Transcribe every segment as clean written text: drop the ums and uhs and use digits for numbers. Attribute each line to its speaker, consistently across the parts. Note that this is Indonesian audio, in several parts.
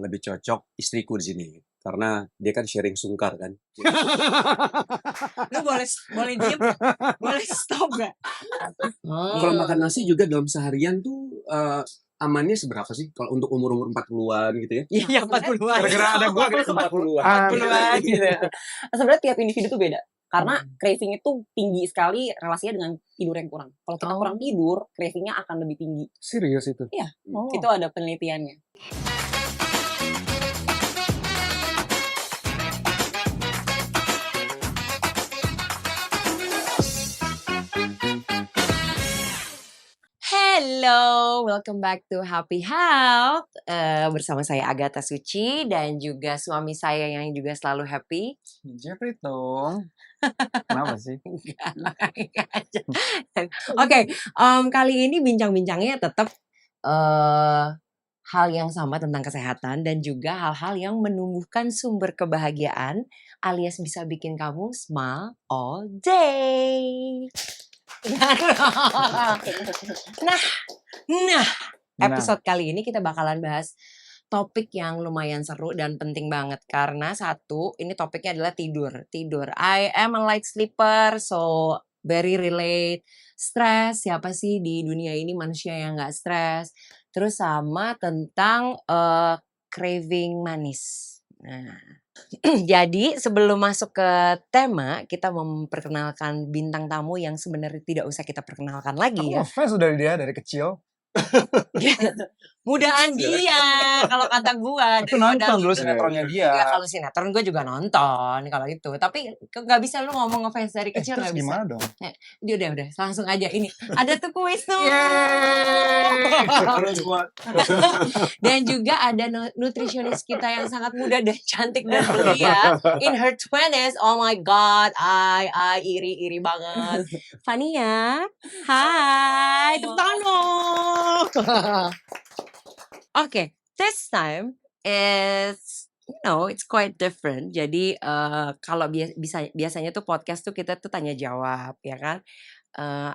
Speaker 1: lebih cocok istriku di sini karena dia kan sharing sungkar kan.
Speaker 2: Lu boleh diem, boleh stop gak?
Speaker 1: Kalau makan nasi juga dalam seharian tuh amannya seberapa sih kalau untuk umur 40-an gitu ya?
Speaker 2: Iya 40-an.
Speaker 1: Gara-gara ada gua kayak 40-an.
Speaker 2: 40-an gitu.
Speaker 3: Sebenarnya tiap individu tuh beda. Karena craving itu tinggi sekali relasinya dengan tidur yang kurang. Kalau kita kurang tidur, cravingnya akan lebih tinggi.
Speaker 4: Serius itu?
Speaker 3: Iya, itu ada penelitiannya. Hello, welcome back to Happy Health. Bersama saya Agatha Suci dan juga suami saya yang juga selalu happy.
Speaker 4: Jeffrey dong. Kenapa sih?
Speaker 3: Oke, kali ini bincang-bincangnya tetap hal yang sama tentang kesehatan dan juga hal-hal yang menumbuhkan sumber kebahagiaan alias bisa bikin kamu smile all day. Nah, episode kali ini kita bakalan bahas topik yang lumayan seru dan penting banget karena satu, ini topiknya adalah tidur. I am a light sleeper, so very relate. Stres, siapa sih di dunia ini manusia yang nggak stres? Terus sama tentang craving manis. Nah, jadi sebelum masuk ke tema, kita memperkenalkan bintang tamu yang sebenarnya tidak usah kita perkenalkan lagi ya.
Speaker 4: Aku ngefans dari dia dari kecil.
Speaker 3: Mudaan dia kalau kata gua.
Speaker 4: Aku nonton dulu sinetronnya dia.
Speaker 3: Ya, kalau sinetron gue juga nonton kalau itu. Tapi nggak bisa lu ngomong ngefans dari kecil nggak bisa.
Speaker 4: Gimana dong?
Speaker 3: Udah langsung aja ini. Ada tuh kuis tuh. Dan juga ada nutrisionis kita yang sangat muda dan cantik dan belia in her 20s. Oh my god, I iri banget. Fania, hai, tepuk tangan dong. Okay, this time it's it's quite different. Jadi kalau biasanya tuh podcast tuh kita tuh tanya jawab, ya kan?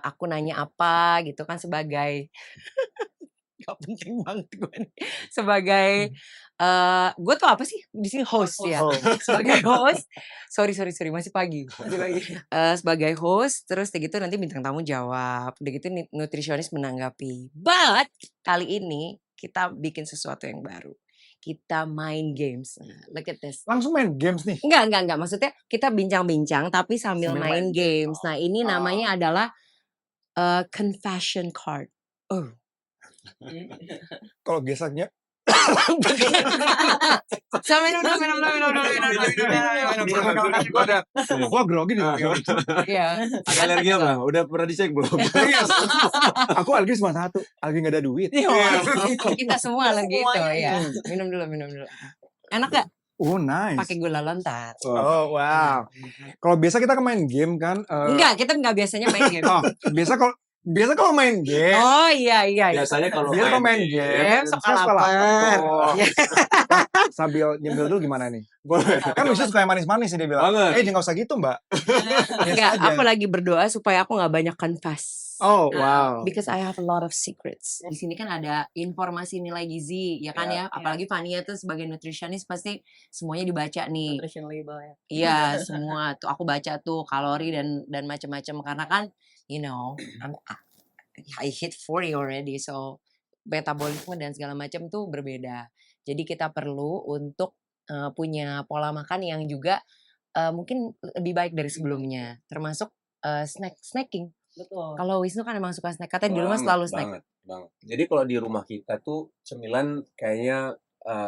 Speaker 3: Aku nanya apa gitu kan sebagai gak penting banget gue nih. Sebagai gue tuh apa sih di sini host ya. Sebagai host, sorry masih pagi. Sebagai host, terus gitu nanti bintang tamu jawab, udah gitu nutrisionis menanggapi. But kali ini kita bikin sesuatu yang baru. Kita main games. Look at this.
Speaker 4: Langsung main games nih?
Speaker 3: Enggak. Maksudnya kita bincang-bincang tapi sambil main games. Nah ini namanya adalah confession card.
Speaker 4: Kalau biasanya
Speaker 3: Sama minum.
Speaker 4: Gua grogi nih.
Speaker 3: Iya.
Speaker 1: Alergi apa? Udah pernah dicek belum?
Speaker 4: Aku alergi cuma satu, alergi nggak ada duit.
Speaker 3: Kita semua lagi itu ya. Minum dulu. Enak gak?
Speaker 4: Oh nice.
Speaker 3: Pakai gula lontar.
Speaker 4: Oh wow. Kalau biasa kita main game kan?
Speaker 3: Enggak, kita nggak biasanya main game.
Speaker 4: Biasa kalau main game.
Speaker 3: Oh iya.
Speaker 1: Biasanya kalau
Speaker 4: main game,
Speaker 3: suka lapar.
Speaker 4: Sambil nyemil dulu gimana nih?
Speaker 1: Boleh.
Speaker 4: Kan bisa suka yang manis-manis sih dia bilang. Nggak usah gitu mbak.
Speaker 3: Enggak, aku lagi berdoa supaya aku nggak banyak confess.
Speaker 4: Oh wow.
Speaker 3: Because I have a lot of secrets. Di sini kan ada informasi nilai gizi, ya kan ya. Apalagi Fania tuh sebagai nutritionist pasti semuanya dibaca nih.
Speaker 2: Nutrition label ya.
Speaker 3: Iya, semua tuh aku baca tuh kalori dan macam-macam karena kan I hit 40 already, so metabolisme dan segala macam tuh berbeda. Jadi kita perlu untuk punya pola makan yang juga mungkin lebih baik dari sebelumnya, termasuk snacking.
Speaker 2: Betul.
Speaker 3: Kalau Wisnu kan emang suka snack, katanya di rumah selalu snack.
Speaker 1: Banget. Jadi kalau di rumah kita tuh cemilan kayaknya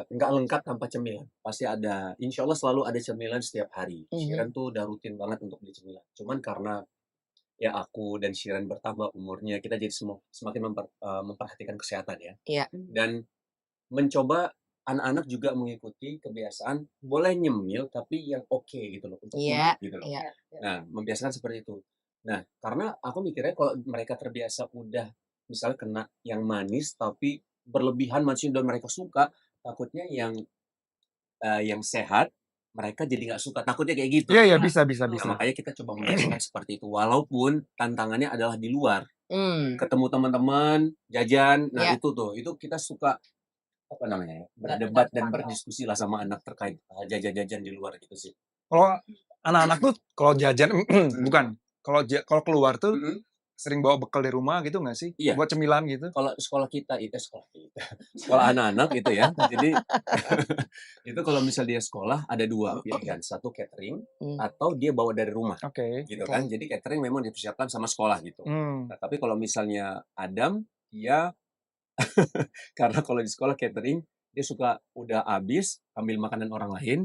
Speaker 1: nggak lengkap tanpa cemilan. Pasti ada, insya Allah selalu ada cemilan setiap hari. Shiren tuh udah rutin banget untuk beli cemilan. Cuman karena ya aku dan Shiren bertambah umurnya, kita jadi semakin memperhatikan kesehatan ya.
Speaker 3: Iya.
Speaker 1: Dan mencoba anak-anak juga mengikuti kebiasaan boleh nyemil tapi yang oke gitu loh untuk gitu loh.
Speaker 3: Iya.
Speaker 1: Nah, membiasakan seperti itu. Nah, karena aku mikirnya kalau mereka terbiasa udah misalnya kena yang manis tapi berlebihan manisnya dan mereka suka, takutnya yang sehat mereka jadi nggak suka, takutnya kayak gitu.
Speaker 4: Iya bisa.
Speaker 1: Nah, makanya kita coba membiasakan seperti itu, walaupun tantangannya adalah di luar. Ketemu teman-teman, jajan, nah itu kita suka apa namanya ya, berdebat dan berdiskusi lah sama anak terkait jajan-jajan di luar gitu sih.
Speaker 4: Kalau anak-anak tuh kalau jajan bukan, kalau keluar tuh
Speaker 1: Mhm.
Speaker 4: sering bawa bekal dari rumah gitu nggak sih?
Speaker 1: Iya.
Speaker 4: Buat cemilan gitu?
Speaker 1: Kalau sekolah kita sekolah anak-anak itu ya. Jadi itu kalau misal dia sekolah ada 2 pilihan, satu catering atau dia bawa dari rumah
Speaker 4: Oke.
Speaker 1: gitu kan. Jadi catering memang dipersiapkan sama sekolah gitu.
Speaker 4: Hmm.
Speaker 1: Nah, tapi kalau misalnya Adam, dia karena kalau di sekolah catering dia suka udah habis ambil makanan orang lain.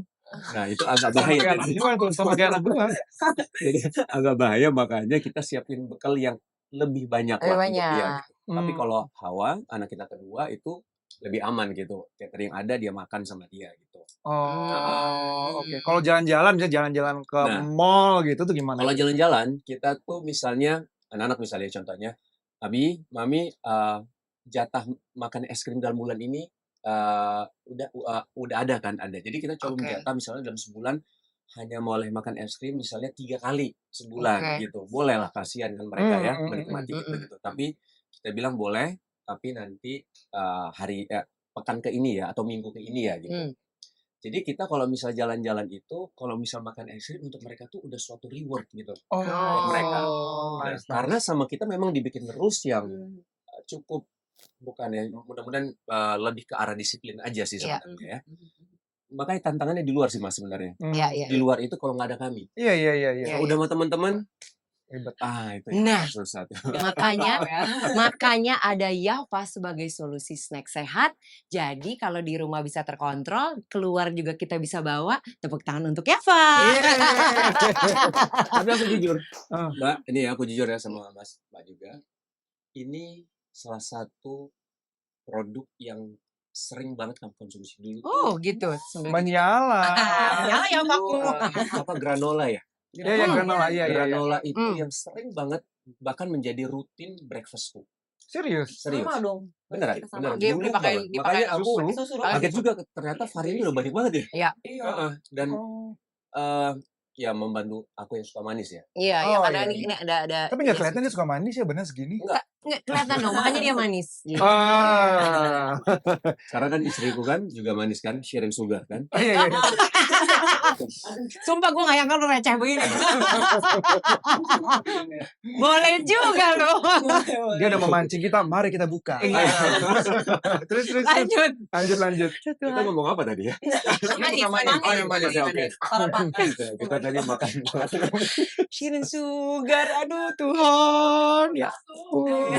Speaker 1: Nah, itu agak
Speaker 4: Sama
Speaker 1: bahaya.
Speaker 4: kayak anak gua tuh, sama kayak anak gua.
Speaker 1: Jadi agak bahaya, makanya kita siapin bekal yang lebih banyak
Speaker 3: Lebih
Speaker 1: lah untuk dia
Speaker 3: banyak.
Speaker 1: gitu. Tapi
Speaker 4: Hmm.
Speaker 1: kalau Hawa, anak kita kedua itu lebih aman gitu. Catering ada, dia makan sama dia gitu.
Speaker 4: Oh, oke. Kalau jalan-jalan, misalnya jalan-jalan ke
Speaker 1: Nah,
Speaker 4: mall gitu tuh gimana?
Speaker 1: kalau jalan-jalan, kita tuh misalnya, anak-anak misalnya contohnya, Abi, Mami, jatah makan es krim dalam bulan ini udah ada kan? Ada. Jadi kita coba
Speaker 3: Oke.
Speaker 1: menjatah misalnya dalam sebulan hanya boleh makan es krim misalnya 3 kali sebulan
Speaker 3: Oke.
Speaker 1: gitu. Boleh lah, kasihan kan mereka ya
Speaker 4: Hmm.
Speaker 1: menikmati
Speaker 3: Mm-mm.
Speaker 1: gitu-gitu. Tapi kita bilang boleh, tapi nanti pekan ke ini ya atau minggu ke ini ya gitu.
Speaker 3: Hmm.
Speaker 1: Jadi kita kalau misal jalan-jalan itu, kalau misal makan es krim untuk mereka tuh udah suatu reward gitu buat mereka.
Speaker 4: Oh,
Speaker 1: Nah,
Speaker 4: nice,
Speaker 1: karena
Speaker 4: nice.
Speaker 1: sama kita memang dibikin rules yang cukup bukan ya, mudah-mudahan lebih ke arah disiplin aja sih
Speaker 3: Iya.
Speaker 1: sebenarnya ya. Makanya tantangannya di luar sih Mas sebenarnya.
Speaker 3: Iya, iya.
Speaker 1: Di luar itu kalau nggak ada kami.
Speaker 4: Iya.
Speaker 3: Iya,
Speaker 1: Kalau udah sama teman-teman,
Speaker 4: Ribet.
Speaker 1: itu
Speaker 3: Nah,
Speaker 1: susah tuh.
Speaker 3: makanya ada Yava sebagai solusi snack sehat. Jadi kalau di rumah bisa terkontrol, keluar juga kita bisa bawa. Tepuk tangan untuk Yava.
Speaker 1: Tapi aku jujur,
Speaker 4: Ah.
Speaker 1: Mbak, ini ya aku jujur ya sama Mas Mbak juga. Ini salah satu produk yang sering banget kamu konsumsi dulu.
Speaker 3: Oh gitu.
Speaker 4: Menyala.
Speaker 3: Nyala ya Paku.
Speaker 1: Apa granola ya?
Speaker 4: Iya, granola. Iya.
Speaker 1: Granola itu yang sering banget bahkan menjadi rutin breakfastku.
Speaker 4: Serius?
Speaker 1: Serius.
Speaker 2: Sama dong.
Speaker 1: Beneran,
Speaker 2: Kita
Speaker 1: beneran.
Speaker 2: sama.
Speaker 3: Dia
Speaker 1: Dulu
Speaker 3: dipakai
Speaker 1: banget. Makanya aku
Speaker 4: susu.
Speaker 1: kaget juga ternyata variannya udah banyak banget ya.
Speaker 3: Iya.
Speaker 1: Heeh. Dan
Speaker 4: Oh.
Speaker 1: ya membantu aku yang suka manis ya.
Speaker 3: Iya,
Speaker 4: Oh,
Speaker 3: yang ada
Speaker 4: iya.
Speaker 3: ini ada.
Speaker 4: Tapi nggak kelihatan dia suka manis ya, bener segini.
Speaker 1: Enggak.
Speaker 3: Nggak kelihatan dong, makanya dia manis. Gitu.
Speaker 4: Ah.
Speaker 1: Karena kan istriku kan juga manis kan, sharing sugar kan.
Speaker 4: Iya.
Speaker 3: Sumpah gue gak nyangka lu receh begini. Boleh juga loh.
Speaker 4: Dia udah memancing kita, mari kita buka.
Speaker 3: Iya.
Speaker 4: Terus.
Speaker 3: Lanjut.
Speaker 1: Kita ngomong apa tadi ya? Manis ya, oke. Kita tadi makan.
Speaker 3: Shirin sugar, aduh Tuhan. Ya ampun.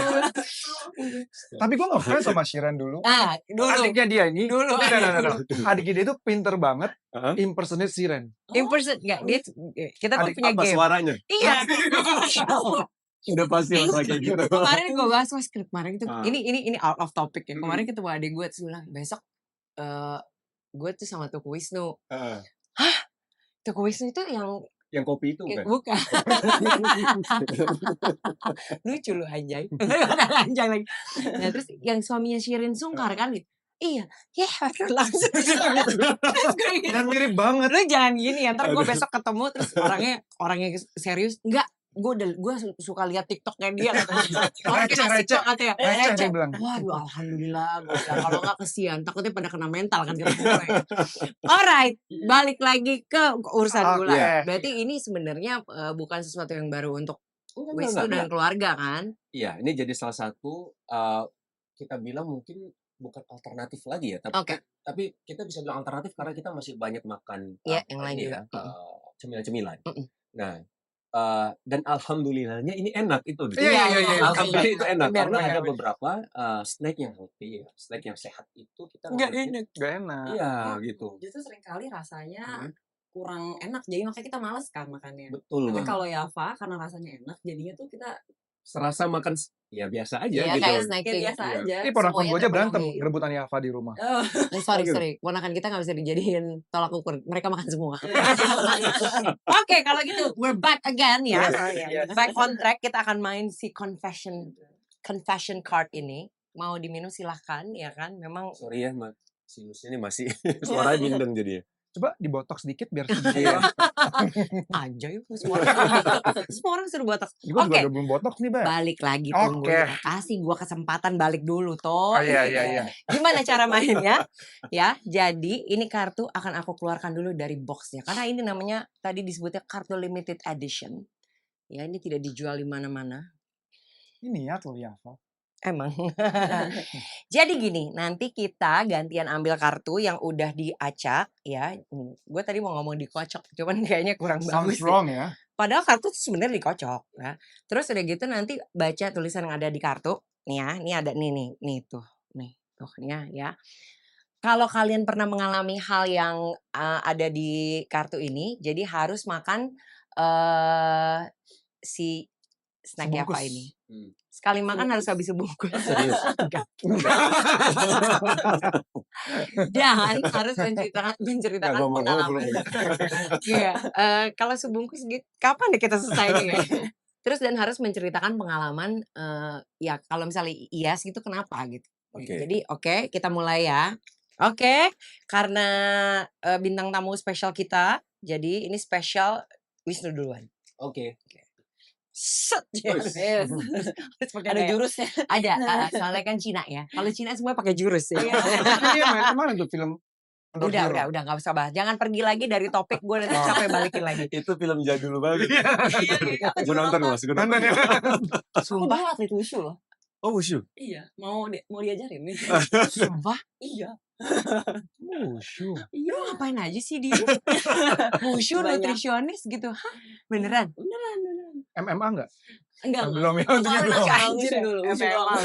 Speaker 4: Tapi gue ngefans sama Shiren dulu.
Speaker 3: Ah, dulu.
Speaker 4: Adiknya dia ini.
Speaker 3: Dulu.
Speaker 4: No. Adiknya dia tuh pinter banget
Speaker 1: Hah?
Speaker 4: impersonate Shiren.
Speaker 3: Impersonate enggak dia kita tuh
Speaker 4: Adik
Speaker 3: punya
Speaker 1: Apa
Speaker 3: game.
Speaker 1: suaranya?
Speaker 3: Iya.
Speaker 1: Udah pasti lah kayak gitu.
Speaker 3: Kemarin gue bahas skrip kemarin itu.
Speaker 1: Ah.
Speaker 3: Ini out of topic ya. Kemarin ketemu adik gue terus bilang, besok gue tuh sama Tuku Wisnu. Tuku Wisnu itu
Speaker 1: Yang kopi itu kan?
Speaker 3: bukan. Lucu lu anjay. Anjay lagi. Nah terus yang suaminya Shirin Sungkar kan gitu. Iya, langsung.
Speaker 4: Dan mirip banget.
Speaker 3: Lu jangan gini ya, ntar gue besok ketemu terus orangnya serius. Enggak, gue suka lihat TikToknya dia katanya.
Speaker 4: Receh.
Speaker 3: Katanya.
Speaker 4: Receh dia bilang.
Speaker 3: Waduh, alhamdulillah. Kalau nggak kesian, takutnya pada kena mental kan kita gue. Alright, balik lagi ke urusan gula.
Speaker 4: Oke.
Speaker 3: Berarti ini sebenarnya bukan sesuatu yang baru untuk
Speaker 1: Enggak,
Speaker 3: Wisnu dan keluarga kan?
Speaker 1: Iya, ini jadi salah satu kita bilang mungkin bukan alternatif lagi ya, tapi kita bisa bilang alternatif karena kita masih banyak makan
Speaker 3: yang lain juga.
Speaker 1: cemilan-cemilan.
Speaker 3: Mm-mm.
Speaker 1: Nah, dan alhamdulillahnya ini enak itu.
Speaker 4: Iya.
Speaker 1: Alhamdulillah itu enak
Speaker 3: Biar
Speaker 1: karena
Speaker 3: enak.
Speaker 1: ada beberapa snack yang healthy, ya, snack yang sehat itu kita
Speaker 3: Nggak
Speaker 1: ngerti.
Speaker 3: enak.
Speaker 4: Gak enak.
Speaker 1: Iya, gitu.
Speaker 2: Justru seringkali rasanya kurang enak, jadi makanya kita males kan makannya.
Speaker 1: Betul
Speaker 2: Tapi
Speaker 1: banget.
Speaker 2: kalau Yava karena rasanya enak, jadinya tuh kita
Speaker 1: Serasa makan ya biasa aja
Speaker 3: Iya,
Speaker 1: gitu.
Speaker 3: kayak
Speaker 2: kayak
Speaker 3: snacking.
Speaker 2: biasa
Speaker 1: Iya.
Speaker 2: aja.
Speaker 4: Ini ponakan
Speaker 2: Semuanya
Speaker 4: gue aja berantem
Speaker 2: terpenuhi.
Speaker 4: rebutan Yava di rumah.
Speaker 3: Sorry. Ponakan kita gak bisa dijadiin tolak ukur. Mereka makan semua. Oke, kalau gitu we're back again ya. Back on track, kita akan main si confession card ini. Mau diminum silahkan ya kan. Memang
Speaker 1: Sorry ya, sinus ini masih suaranya bindeng jadinya.
Speaker 4: Coba dibotox sedikit biar sedikit
Speaker 1: Iya.
Speaker 3: Anjay, semua orang suruh botak.
Speaker 4: Gue juga
Speaker 3: Oke,
Speaker 4: udah belum botox nih, Beb.
Speaker 3: balik lagi tunggu.
Speaker 4: Oke.
Speaker 3: Kasih gua kesempatan balik dulu toh.
Speaker 4: Oh iya.
Speaker 3: Gimana cara mainnya? Ya, jadi ini kartu akan aku keluarkan dulu dari boxnya karena ini namanya tadi disebutnya kartu limited edition. Ya, ini tidak dijual di mana-mana.
Speaker 4: Ini ya tuh ya.
Speaker 3: Emang. Jadi gini, nanti kita gantian ambil kartu yang udah diacak ya. Gue tadi mau ngomong dikocok, cuman kayaknya kurang
Speaker 4: Sounds
Speaker 3: bagus.
Speaker 4: wrong ya.
Speaker 3: Padahal kartu tuh sebenarnya dikocok ya. Terus udah gitu nanti baca tulisan yang ada di kartu. Nih ya, ini ada nih tuh nih ya. Kalau kalian pernah mengalami hal yang ada di kartu ini, jadi harus makan si snacknya apa
Speaker 4: Sebungkus.
Speaker 3: ini.
Speaker 1: Hmm.
Speaker 3: Sekali makan harus habis sebungkus.
Speaker 1: Serius?
Speaker 3: Enggak. Dan harus menceritakan pengalaman. Iya, kalau sebungkus gitu, kapan deh kita selesai ya? Terus dan harus menceritakan pengalaman, ya kalau misalnya IAS itu kenapa gitu.
Speaker 1: Oke.
Speaker 3: Jadi oke, kita mulai ya. Oke, karena bintang tamu spesial kita, jadi ini spesial Wisnu duluan.
Speaker 1: Oke.
Speaker 3: Set,
Speaker 1: Wes.
Speaker 3: yes. Harus pakai
Speaker 2: Ada
Speaker 3: kayak-
Speaker 2: jurusnya.
Speaker 3: Ada, soalnya kan Cina ya. Kalau Cina semua pakai jurus ya.
Speaker 4: Dia main kemana tuh film?
Speaker 3: Udah nggak usah bahas. Jangan pergi lagi dari topik gue nanti capek balikin lagi.
Speaker 1: Itu film jadul banget.
Speaker 3: Iya.
Speaker 1: Gue nonton Mas. Gue
Speaker 4: Nonton
Speaker 1: nonton.
Speaker 4: ya.
Speaker 2: Aku
Speaker 3: Sumpah,
Speaker 2: dulu atlet wushu loh.
Speaker 1: Oh, wushu.
Speaker 2: Iya, mau diajarin nih.
Speaker 3: sumpah.
Speaker 2: Iya.
Speaker 4: Wushu.
Speaker 3: Lu ngapain aja sih dia? Wushu
Speaker 2: Banyak.
Speaker 3: nutrisionis gitu. Hah? Beneran?
Speaker 2: Beneran.
Speaker 4: MMA enggak?
Speaker 2: Enggak.
Speaker 4: Belum ya, untungnya
Speaker 2: Aku
Speaker 4: belum.
Speaker 2: anak wushu dulu. Wushu
Speaker 3: MMA.
Speaker 2: doang.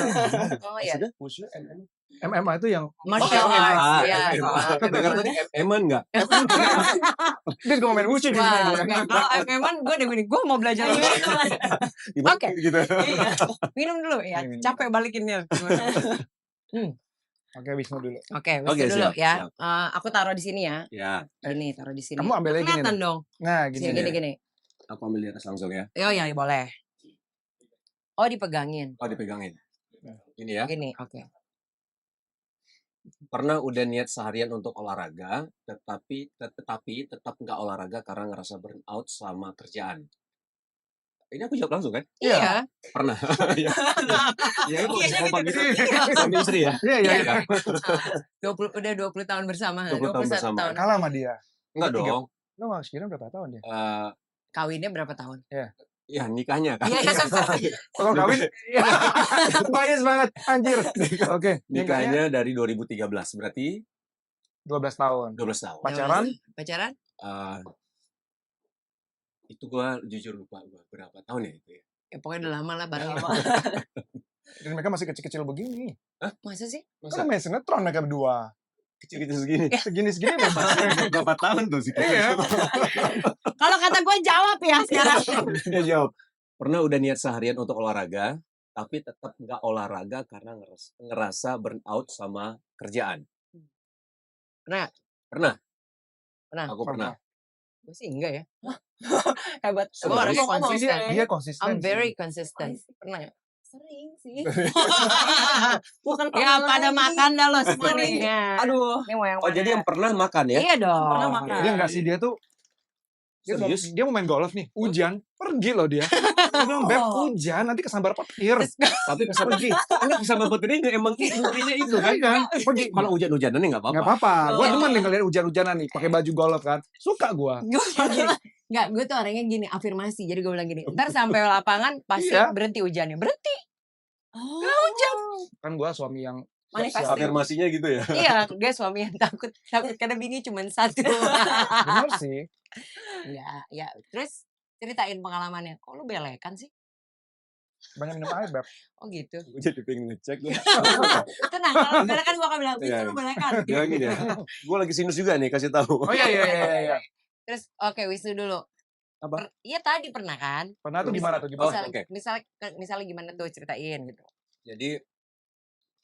Speaker 3: Oh ya.
Speaker 1: Maksudnya wushu MM?
Speaker 4: MMA itu yang
Speaker 3: Martial
Speaker 1: Oh, MMA.
Speaker 3: arts. Ya.
Speaker 1: Dengar tadi MM enggak?
Speaker 4: dia juga main wushu nih.
Speaker 3: Wah, enggak. Kalau MMA gue udah gini, gue mau belajar
Speaker 2: Iya.
Speaker 3: Oke.
Speaker 1: Gitu.
Speaker 3: Minum dulu ya.
Speaker 4: Minum.
Speaker 3: Capek balikinnya.
Speaker 4: Oke, Wisnu dulu.
Speaker 3: Oke,
Speaker 1: Oke,
Speaker 3: Wisnu dulu
Speaker 1: siap,
Speaker 3: ya.
Speaker 1: siap.
Speaker 3: Aku taruh di sini ya.
Speaker 1: Ya,
Speaker 3: Gini, taruh di sini.
Speaker 4: Kamu ambil aja gini
Speaker 3: Kelihatan
Speaker 4: nih.
Speaker 3: dong.
Speaker 4: Nah,
Speaker 3: Sini,
Speaker 4: gini.
Speaker 3: gini.
Speaker 1: aku ambil di atas langsung ya.
Speaker 3: Oh ya, boleh. Oh, dipegangin.
Speaker 1: Oh, dipegangin. Ini ya.
Speaker 3: Gini, oke.
Speaker 1: Pernah udah niat seharian untuk olahraga, tetapi tetap nggak olahraga karena ngerasa burnout sama kerjaan. Ini aku jawab langsung kan?
Speaker 3: Iya.
Speaker 1: Pernah. Iya. Iya, itu
Speaker 3: Iya,
Speaker 1: kompak
Speaker 3: gitu.
Speaker 1: gitu.
Speaker 3: Iya.
Speaker 1: Suami istri ya?
Speaker 4: Iya.
Speaker 3: 20 tahun bersama.
Speaker 1: 20 tahun
Speaker 3: 21
Speaker 1: bersama.
Speaker 3: tahun.
Speaker 4: Kalah sama dia.
Speaker 1: Enggak
Speaker 4: Tiga.
Speaker 1: dong.
Speaker 4: Lo mau sekira berapa tahun dia?
Speaker 3: Kawinnya berapa tahun?
Speaker 1: Ya nikahnya kan.
Speaker 3: Iya,
Speaker 4: Kalau kawin, bias banget, anjir. Oke,
Speaker 1: Nikahnya dari 2013, berarti
Speaker 4: 12 tahun.
Speaker 1: 12 tahun.
Speaker 4: Pacaran?
Speaker 3: Pacaran?
Speaker 1: Eh, itu gua jujur lupa gua berapa tahun ya itu ya.
Speaker 3: Ya pokoknya udah lama lah bareng.
Speaker 4: Dan mereka masih kecil-kecil begini.
Speaker 3: Masa sih?
Speaker 1: Masa
Speaker 4: Kan main sinetron mereka berdua.
Speaker 1: kecil-kecil segini?
Speaker 4: Segini-segini bebas.
Speaker 1: Berapa tahun tuh sih?
Speaker 4: Iya.
Speaker 3: Kalau kata gue jawab ya sekarang.
Speaker 1: Ya jawab. Pernah udah niat seharian untuk olahraga, tapi tetap nggak olahraga karena ngerasa burnout sama kerjaan.
Speaker 3: Pernah?
Speaker 1: Pernah?
Speaker 3: Pernah.
Speaker 1: Aku pernah.
Speaker 3: Gue sih enggak ya. Hebat. Gue
Speaker 1: Serius?
Speaker 3: orangnya konsisten.
Speaker 4: Dia konsisten.
Speaker 3: I'm
Speaker 4: sih.
Speaker 3: very consistent. Pernah ya?
Speaker 2: Sering sih.
Speaker 3: Bukan
Speaker 2: Ya,
Speaker 3: pada
Speaker 2: lagi.
Speaker 3: makan dah lo semua
Speaker 2: Sering.
Speaker 3: nih. Ya.
Speaker 2: Aduh.
Speaker 3: Ini mau yang
Speaker 1: Oh
Speaker 3: mana?
Speaker 1: jadi yang pernah makan ya?
Speaker 3: Iya dong.
Speaker 2: Pernah makan.
Speaker 4: Dia enggak sih, dia tuh
Speaker 1: Serius?
Speaker 4: dia mau main golf nih, hujan, pergi loh dia. Dia bilang, Beb, hujan, nanti kesambar petir.
Speaker 1: Tapi kesana
Speaker 4: Pergi.
Speaker 1: enggak sama petir ini emang intinya itu kan?
Speaker 4: Kan? Pergi.
Speaker 1: Kalau hujan-hujanan nggak
Speaker 4: Nggak
Speaker 1: apa-apa.
Speaker 4: apa-apa. Gue
Speaker 2: Oh.
Speaker 4: demen nih ngeliat hujan-hujanan nih, pakai baju golf kan. Suka gue.
Speaker 3: Enggak, gue tuh orangnya gini, afirmasi. Jadi gue bilang gini, ntar sampai lapangan pasti
Speaker 4: Iya.
Speaker 3: berhenti hujannya. Berhenti.
Speaker 2: Oh.
Speaker 4: Kan gue suami yang
Speaker 2: Manifesting.
Speaker 1: Afirmasinya gitu ya.
Speaker 3: Iya, dia suami yang takut karena bini cuma satu.
Speaker 4: bener sih.
Speaker 3: Enggak, ya. Terus ceritain pengalamannya. Kok lu belekan sih?
Speaker 4: Banyak minum air, Beb.
Speaker 3: Oh gitu.
Speaker 1: Gue jadi pengen ngecek.
Speaker 3: Tenang, kalau belekan gue akan bilang,
Speaker 1: Iya,
Speaker 3: itu
Speaker 1: iya.
Speaker 3: lu belekan.
Speaker 1: Ya gini ya. Gue lagi sinus juga nih kasih tahu.
Speaker 4: Oh iya.
Speaker 3: Terus oke, Wisnu dulu.
Speaker 1: Apa?
Speaker 3: Iya tadi pernah kan?
Speaker 4: Pernah tuh gimana tuh?
Speaker 1: Oh,
Speaker 4: Gimana?
Speaker 1: oke.
Speaker 3: Misalnya gimana tuh ceritain gitu.
Speaker 1: Jadi